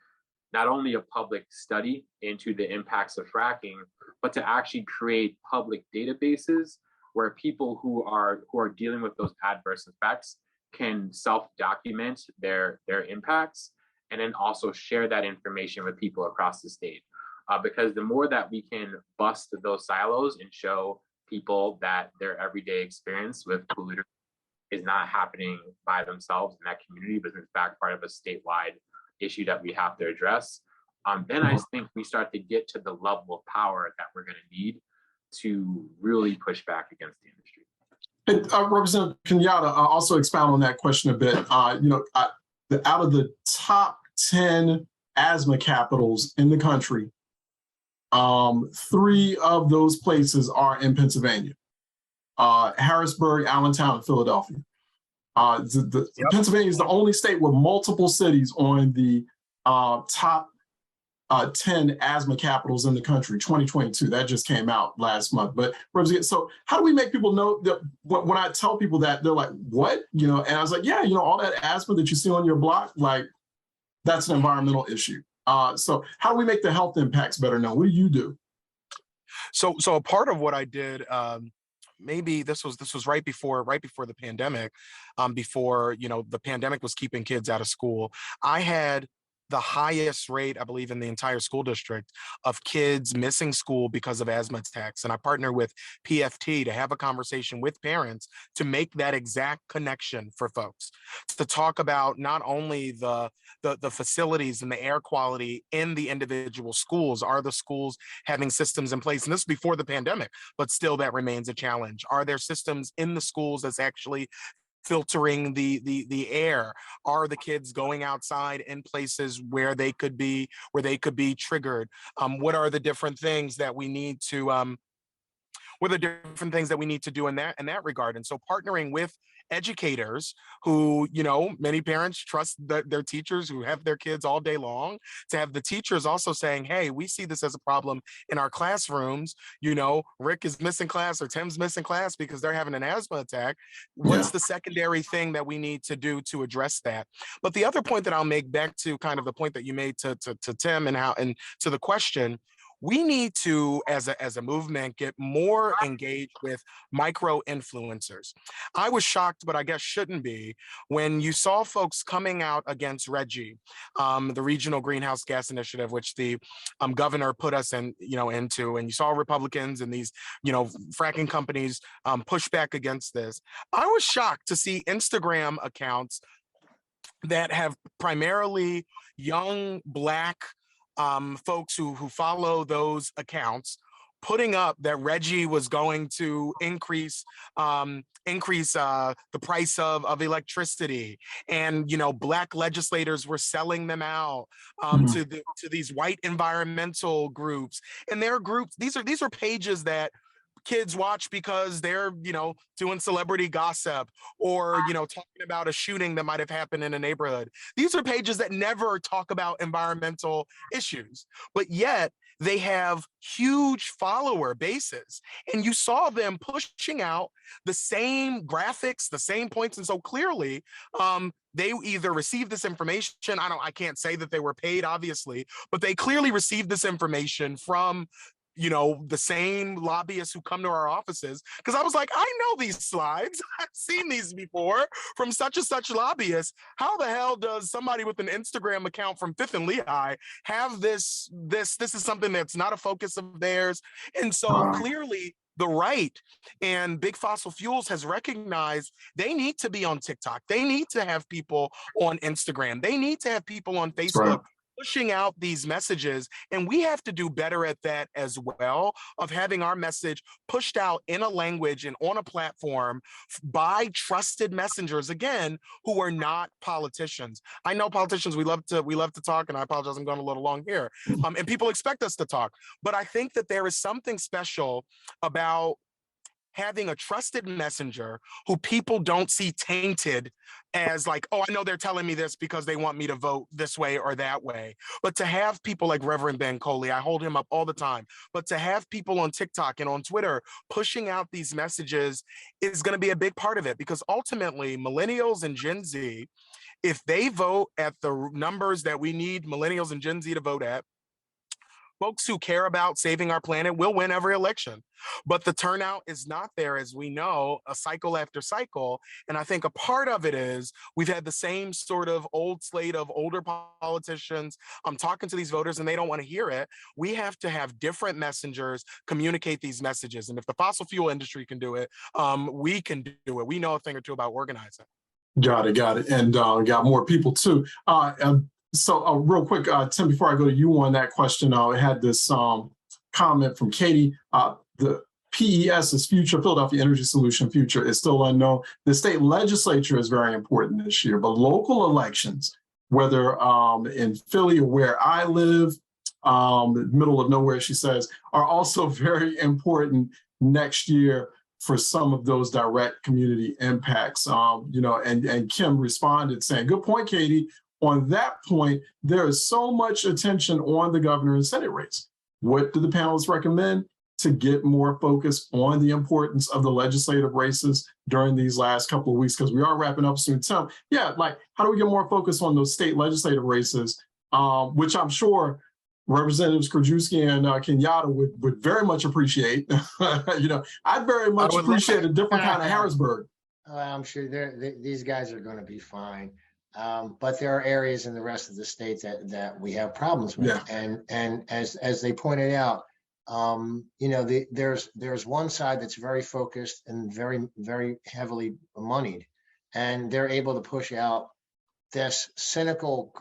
not only a public study into the impacts of fracking, but to actually create public databases where people who are dealing with those adverse effects can self-document their impacts and then also share that information with people across the state. Because the more that we can bust those silos and show people that their everyday experience with polluters is not happening by themselves in that community, but in fact part of a statewide issue that we have to address. Then I just think we start to get to the level of power that we're going to need to really push back against the industry. And Representative Kenyatta, also expound on that question a bit. Out of the top 10 asthma capitals in the country, 3 of those places are in Pennsylvania: Harrisburg, Allentown, and Philadelphia. Pennsylvania is the only state with multiple cities on the top 10 asthma capitals in the country, 2022. That just came out last month. But so how do we make people know that when I tell people that, they're like, what? And I was like, yeah, all that asthma that you see on your block, like, that's an environmental issue. So how do we make the health impacts better known? What do you do? So a part of what I did, maybe this was right before the pandemic, before the pandemic was keeping kids out of school. I had the highest rate, I believe, in the entire school district of kids missing school because of asthma attacks. And I partner with PFT to have a conversation with parents to make that exact connection for folks, to talk about not only the facilities and the air quality in the individual schools. Are the schools having systems in place? And this is before the pandemic, but still that remains a challenge. Are there systems in the schools that's actually filtering the air? Are the kids going outside in places where they could be triggered? What are the different things that we need to do in that regard? And so partnering with educators who, many parents trust their teachers who have their kids all day long, to have the teachers also saying, hey, we see this as a problem in our classrooms. Rick is missing class or Tim's missing class because they're having an asthma attack. What's the secondary thing that we need to do to address that? But the other point that I'll make, back to kind of the point that you made to Tim and to the question, we need to, as a movement, get more engaged with micro influencers. I was shocked, but I guess shouldn't be, when you saw folks coming out against RGGI, the Regional Greenhouse Gas Initiative, which the governor put us into, and you saw Republicans and these, fracking companies push back against this. I was shocked to see Instagram accounts that have primarily young Black folks who follow those accounts putting up that RGGI was going to increase the price of electricity, and Black legislators were selling them out to these white environmental groups. And their groups, these are pages that kids watch because they're doing celebrity gossip or talking about a shooting that might have happened in a neighborhood. These are pages that never talk about environmental issues, but yet they have huge follower bases, and you saw them pushing out the same graphics, the same points. And so clearly they either received this information, I can't say that they were paid, obviously, but they clearly received this information from the same lobbyists who come to our offices. Because I was like, I know these slides. I've seen these before from such and such lobbyists. How the hell does somebody with an Instagram account from Fifth and Lehigh have this? This is something that's not a focus of theirs. And so clearly the right and Big Fossil Fuels has recognized they need to be on TikTok. They need to have people on Instagram. They need to have people on Facebook pushing out these messages. And we have to do better at that as well, of having our message pushed out in a language and on a platform by trusted messengers, again, who are not politicians. I know politicians, we love to talk, and I apologize, I'm going a little long here. And people expect us to talk, but I think that there is something special about having a trusted messenger who people don't see tainted as like, oh, I know they're telling me this because they want me to vote this way or that way. But to have people like Reverend Ben Coley, I hold him up all the time, but to have people on TikTok and on Twitter pushing out these messages is going to be a big part of it, because ultimately millennials and Gen Z, if they vote at the numbers that we need millennials and Gen Z to vote at, folks who care about saving our planet will win every election. But the turnout is not there, as we know, a cycle after cycle. And I think a part of it is we've had the same sort of old slate of older politicians. I'm talking to these voters and they don't want to hear it. We have to have different messengers communicate these messages. And if the fossil fuel industry can do it, we can do it. We know a thing or two about organizing. Got it. And got more people too. So real quick, Tim, before I go to you on that question, I had this comment from Katie. The PES's future, Philadelphia Energy Solution future, is still unknown. The state legislature is very important this year, but local elections, whether in Philly or where I live, middle of nowhere, she says, are also very important next year for some of those direct community impacts. And Kim responded saying, good point, Katie. On that point, there is so much attention on the governor and Senate race. What do the panelists recommend to get more focus on the importance of the legislative races during these last couple of weeks? Because we are wrapping up soon. Tim, how do we get more focus on those state legislative races, which I'm sure Representatives Krajewski and Kenyatta would very much appreciate. I'd very much appreciate a different kind of Harrisburg. I'm sure these guys are going to be fine. But there are areas in the rest of the state that we have problems with. Yeah. And as they pointed out, there's one side that's very focused and very, very heavily moneyed, and they're able to push out this cynical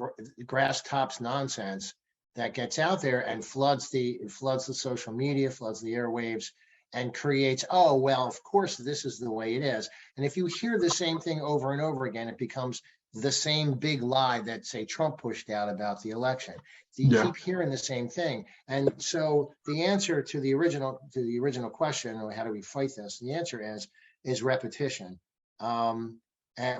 grass tops nonsense that gets out there and floods the social media, floods the airwaves, and creates, oh, well, of course, this is the way it is. And if you hear the same thing over and over again, it becomes the same big lie that, say, Trump pushed out about the election. You keep hearing the same thing. And so the answer to the original question, or how do we fight this? The answer is repetition. And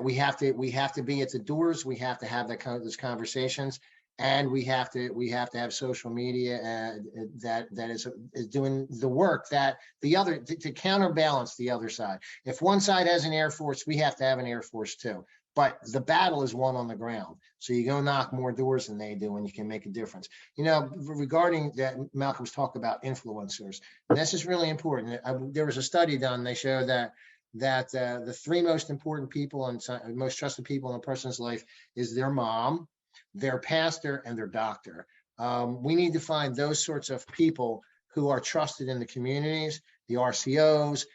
we have to be at the doors. We have to have those conversations. And we have to have social media that is doing the work that the other to counterbalance the other side. If one side has an Air Force, we have to have an Air Force too. But the battle is won on the ground. So you go knock more doors than they do, and you can make a difference. Regarding that, Malcolm's talk about influencers, and this is really important. There was a study done. They show that the three most important people and most trusted people in a person's life is their mom, their pastor, and their doctor. We need to find those sorts of people who are trusted in the communities, the RCOs,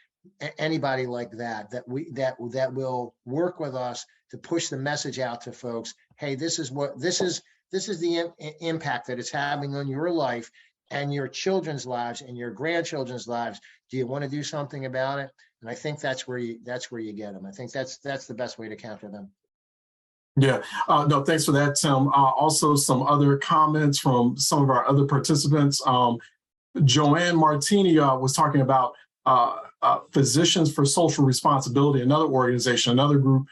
anybody like that will work with us to push the message out to folks. Hey, this is the impact that it's having on your life and your children's lives and your grandchildren's lives. Do you want to do something about it? And I think that's where you get them. I think that's the best way to counter them. Yeah, no, thanks for that, Tim. Also, some other comments from some of our other participants. Joanne Martini was talking about Physicians for Social Responsibility, another organization, another group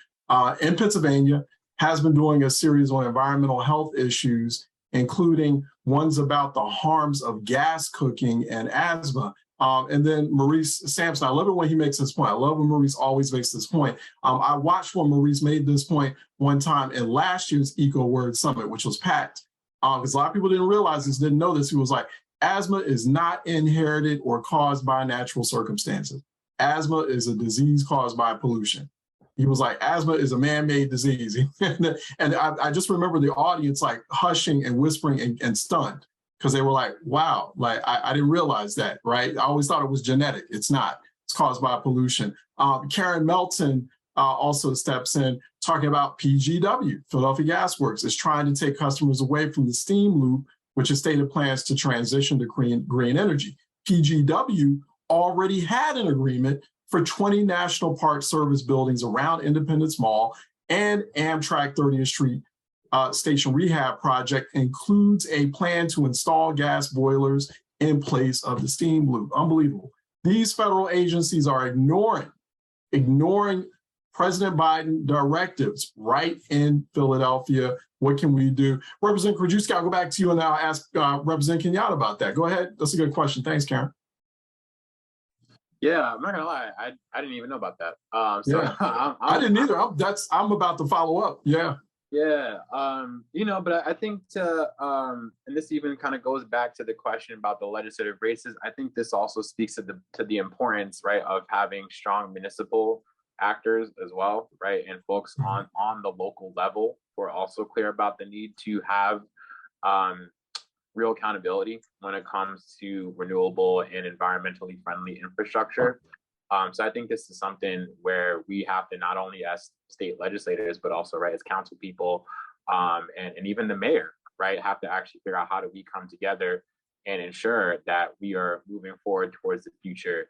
in Pennsylvania, has been doing a series on environmental health issues, including ones about the harms of gas cooking and asthma. And then Maurice Sampson, I love it when he makes this point. I love when Maurice always makes this point. I watched when Maurice made this point one time in last year's EcoWord Summit, which was packed. Because a lot of people didn't realize this, didn't know this. He was like, asthma is not inherited or caused by natural circumstances. Asthma is a disease caused by pollution. He was like, asthma is a man-made disease. And I just remember the audience like hushing and whispering and stunned, because they were like, wow, like I didn't realize that, right? I always thought it was genetic. It's not. It's caused by pollution. Karen Melton also steps in talking about PGW, Philadelphia Gas Works, is trying to take customers away from the steam loop, which has stated plans to transition to green energy. PGW already had an agreement for 20 National Park Service buildings around Independence Mall, and Amtrak 30th Street Station Rehab Project includes a plan to install gas boilers in place of the steam loop. Unbelievable. These federal agencies are ignoring President Biden directives right in Philadelphia. What can we do? Representative Krajewski, I'll go back to you and I'll ask Representative Kenyatta about that. Go ahead. That's a good question. Thanks, Karen. Yeah, I'm not gonna lie. I didn't even know about that. I didn't either. I'm about to follow up. Yeah. Yeah, but I think and this even kind of goes back to the question about the legislative races. I think this also speaks to the importance, right, of having strong municipal actors as well, right, and folks on the local level who are also clear about the need to have um, real accountability when it comes to renewable and environmentally friendly infrastructure. So I think this is something where we have to not only as state legislators, but also right as council people, and even the mayor, right, have to actually figure out how do we come together and ensure that we are moving forward towards the future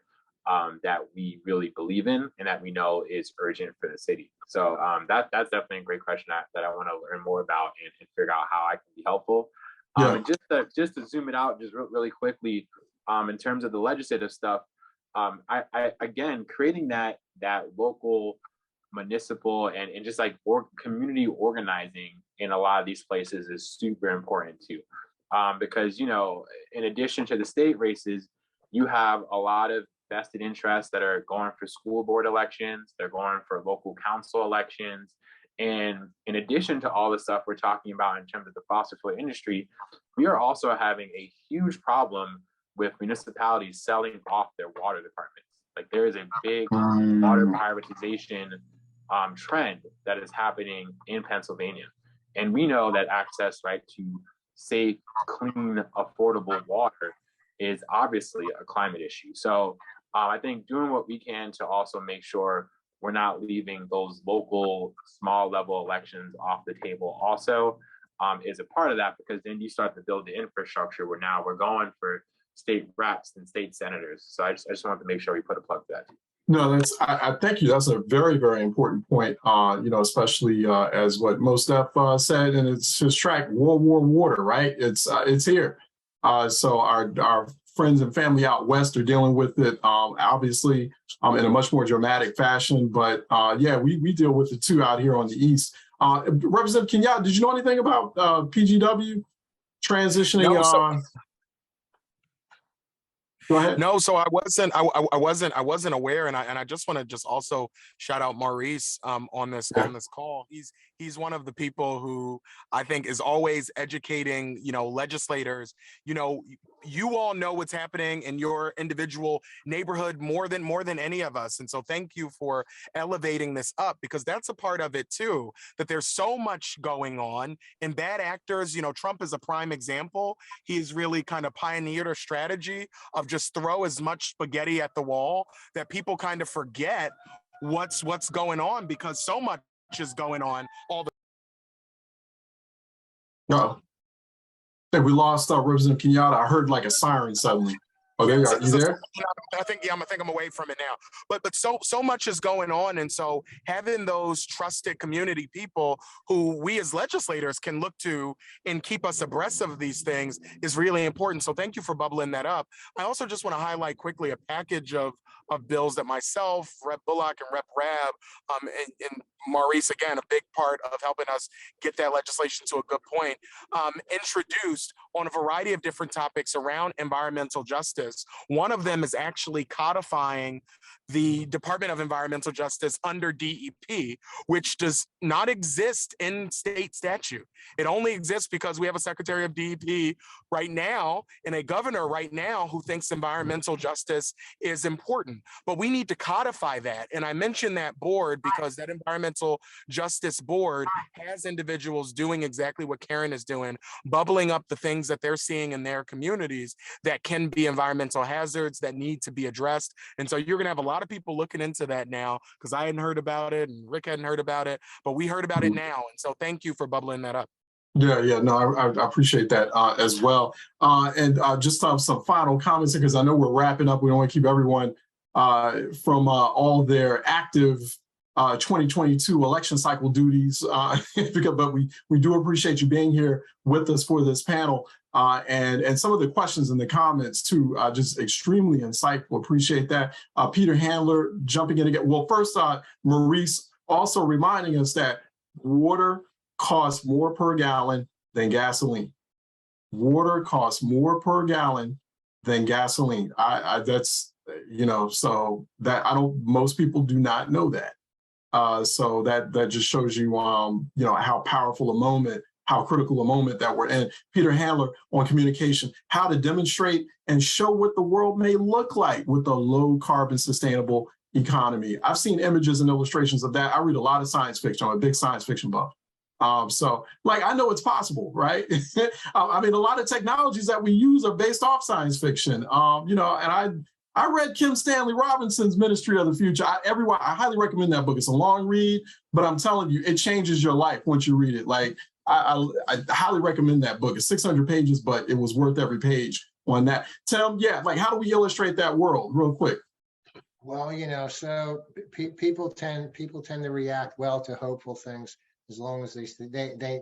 that we really believe in and that we know is urgent for the city. So that's definitely a great question that I want to learn more about and figure out how I can be helpful. Yeah. And just to zoom it out just really quickly, in terms of the legislative stuff, I again creating that local municipal and just like community organizing in a lot of these places is super important too, because in addition to the state races, you have a lot of vested interests that are going for school board elections, they're going for local council elections. And in addition to all the stuff we're talking about in terms of the fossil fuel industry, we are also having a huge problem with municipalities selling off their water departments. Like there is a big water privatization trend that is happening in Pennsylvania. And we know that access, right, to safe, clean, affordable water is obviously a climate issue. So I think doing what we can to also make sure we're not leaving those local small level elections off the table also is a part of that, because then you start to build the infrastructure where now we're going for state reps and state senators. So I just wanted to make sure we put a plug to that. No, I thank you. That's a very, very important point, especially as what Mostef said in his track, World War Water, right? It's here. So our friends and family out west are dealing with it, obviously, in a much more dramatic fashion. But yeah, we deal with it too out here on the east. Representative Kenyatta, did you know anything about PGW transitioning? No, Go ahead. No, so I wasn't aware, and I just want to also shout out Maurice on this call. He's one of the people who I think is always educating legislators. You all know what's happening in your individual neighborhood more than any of us, and so thank you for elevating this up, because that's a part of it too. That there's so much going on, and bad actors. Trump is a prime example. He's really kind of pioneered a strategy of just throw as much spaghetti at the wall that people kind of forget what's going on, because so much is going on all the I think we lost Representative Kenyatta. I heard like a siren suddenly. Oh, there you are. You there? I think I'm away from it now. But so much is going on, and so having those trusted community people who we as legislators can look to and keep us abreast of these things is really important. So thank you for bubbling that up. I also just want to highlight quickly a package of bills that myself, Rep Bullock, and Rep Rabb, and Maurice, again, a big part of helping us get that legislation to a good point, introduced on a variety of different topics around environmental justice. One of them is actually codifying the Department of Environmental Justice under DEP, which does not exist in state statute. It only exists because we have a Secretary of DEP right now and a governor right now who thinks environmental justice is important. But we need to codify that. And I mentioned that board because that environmental justice board has individuals doing exactly what Karen is doing, bubbling up the things that they're seeing in their communities that can be environmental hazards that need to be addressed. And so you're going to have a lot of people looking into that now, because I hadn't heard about it and Rick hadn't heard about it, but we heard about it now. And so thank you for bubbling that up. Yeah, no, I appreciate that as well. And just some final comments, because I know we're wrapping up. We don't want to keep everyone from all their active 2022 election cycle duties, but we do appreciate you being here with us for this panel. And some of the questions and the comments too, just extremely insightful. Appreciate that. Peter Handler jumping in again. Well, first, Maurice also reminding us that water costs more per gallon than gasoline. Water costs more per gallon than gasoline. That's, so that most people do not know that. So that just shows you, you know, how powerful a moment, how critical a moment that we're in. Peter Handler on communication, how to demonstrate and show what the world may look like with a low carbon sustainable economy. I've seen images and illustrations of that. I read a lot of science fiction. I'm a big science fiction buff. So like, I know it's possible, right? I mean, a lot of technologies that we use are based off science fiction, you know, and I read Kim Stanley Robinson's Ministry of the Future. I highly recommend that book. It's a long read, but I'm telling you, it changes your life once you read it. Like, I highly recommend that book. It's 600 pages, but it was worth every page on that. Tim, yeah, like, how do we illustrate that world real quick? Well, you know, so people tend to react well to hopeful things as long as they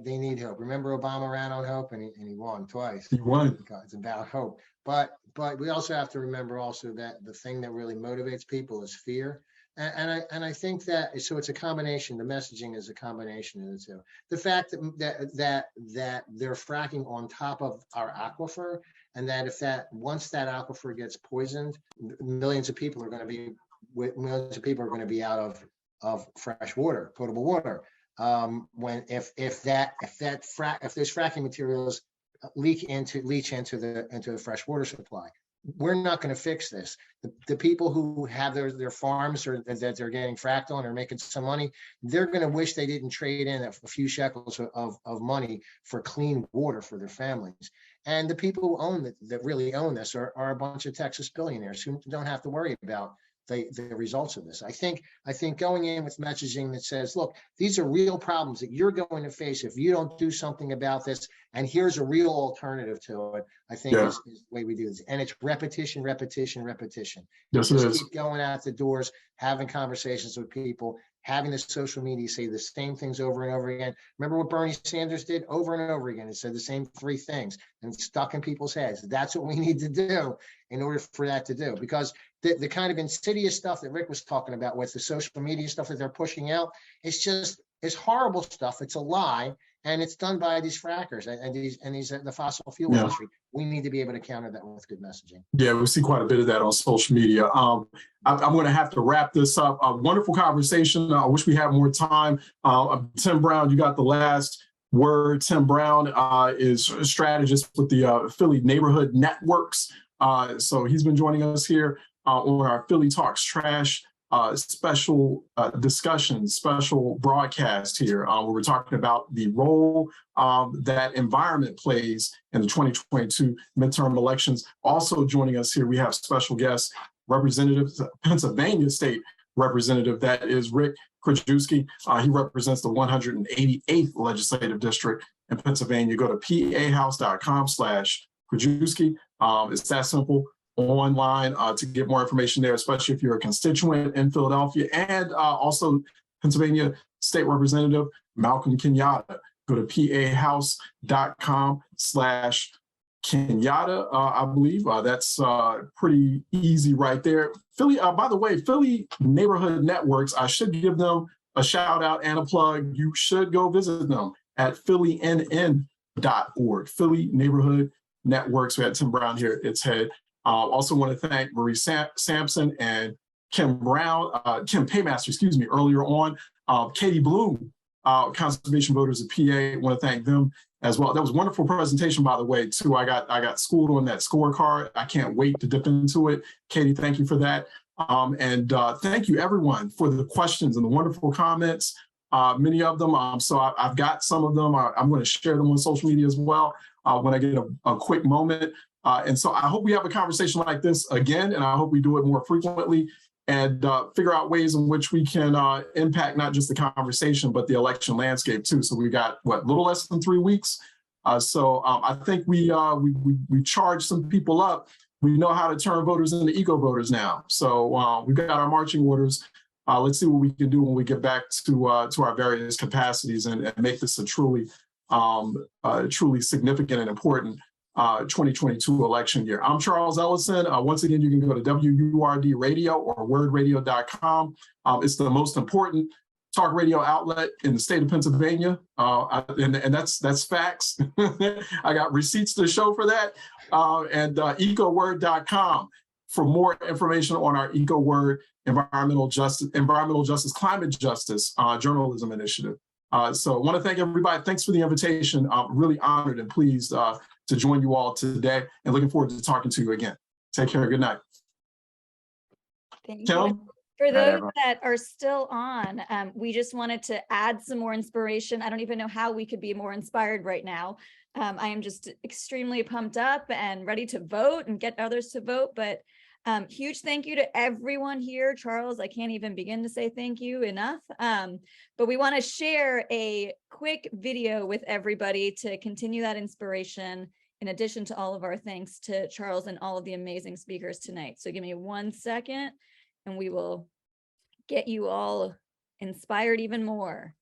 need hope. Remember, Obama ran on hope and he won twice. He won. It's about hope. But we also have to remember also that the thing that really motivates people is fear. And I think that, so it's a combination. The messaging is a combination of the two. The fact that they're fracking on top of our aquifer, and that once that aquifer gets poisoned, millions of people are going to be out of fresh water, potable water. If those fracking materials leach into the fresh water supply, we're not going to fix this. The people who have their farms or that they're getting fracked on or making some money, they're going to wish they didn't trade in a few shekels of money for clean water for their families. And the people who that really own this are a bunch of Texas billionaires who don't have to worry about the results of this. I think going in with messaging that says, look, these are real problems that you're going to face if you don't do something about this, and here's a real alternative to it, I think is the way we do this. And it's repetition, repetition, repetition. Yes, it is. Keep going out the doors, having conversations with people, having the social media say the same things over and over again. Remember what Bernie Sanders did over and over again? He said the same three things and it's stuck in people's heads. That's what we need to do in order for that to do, because the kind of insidious stuff that Rick was talking about with the social media stuff that they're pushing out, it's horrible stuff. It's a lie, and it's done by these frackers and the fossil fuel industry. We need to be able to counter that with good messaging. Yeah, we see quite a bit of that on social media. I'm going to have to wrap this up. A wonderful conversation. I wish we had more time. Tim Brown, you got the last word. Tim Brown is a strategist with the Philly Neighborhood Networks. So he's been joining us here on our Philly Talks Trash special discussion, special broadcast here, where we're talking about the role that environment plays in the 2022 midterm elections. Also joining us here, we have special guest representative, Pennsylvania State Representative, that is Rick Krajewski. He represents the 188th Legislative District in Pennsylvania. Go to pahouse.com/Krajewski. It's that simple. Online to get more information there, especially if you're a constituent in Philadelphia, and also Pennsylvania State Representative Malcolm Kenyatta. Go to pahouse.com/Kenyatta, I believe. That's pretty easy right there. Philly, by the way, Philly Neighborhood Networks, I should give them a shout out and a plug. You should go visit them at phillynn.org. Philly Neighborhood Networks. We had Tim Brown here at its head. Also want to thank Marie Sampson and Kim Paymaster, earlier on. Katie Bloom, Conservation Voters of PA, want to thank them as well. That was a wonderful presentation, by the way, too. I got schooled on that scorecard. I can't wait to dip into it. Katie, thank you for that. And thank you, everyone, for the questions and the wonderful comments, many of them. So I've got some of them. I'm going to share them on social media as well when I get a quick moment. And so I hope we have a conversation like this again, and I hope we do it more frequently and figure out ways in which we can impact not just the conversation, but the election landscape too. So we got, a little less than 3 weeks. So I think we charged some people up. We know how to turn voters into eco voters now. So we've got our marching orders. Let's see what we can do when we get back to our various capacities and make this a truly significant and important 2022 election year. I'm Charles Ellison. Once again, you can go to WURD Radio or wordradio.com. It's the most important talk radio outlet in the state of Pennsylvania. And that's facts. I got receipts to show for that. And ecoword.com for more information on our EcoWord Environmental Justice, Climate Justice Journalism Initiative. So I want to thank everybody. Thanks for the invitation. I'm really honored and pleased to join you all today, and looking forward to talking to you again. Take care. Good night. Thank Kim? you. For Night, those everyone. that are still on, we just wanted to add some more inspiration. I don't even know how we could be more inspired right now. I am just extremely pumped up and ready to vote and get others to vote. But huge thank you to everyone here. Charles, I can't even begin to say thank you enough. But we want to share a quick video with everybody to continue that inspiration, in addition to all of our thanks to Charles and all of the amazing speakers tonight. So give me 1 second and we will get you all inspired even more.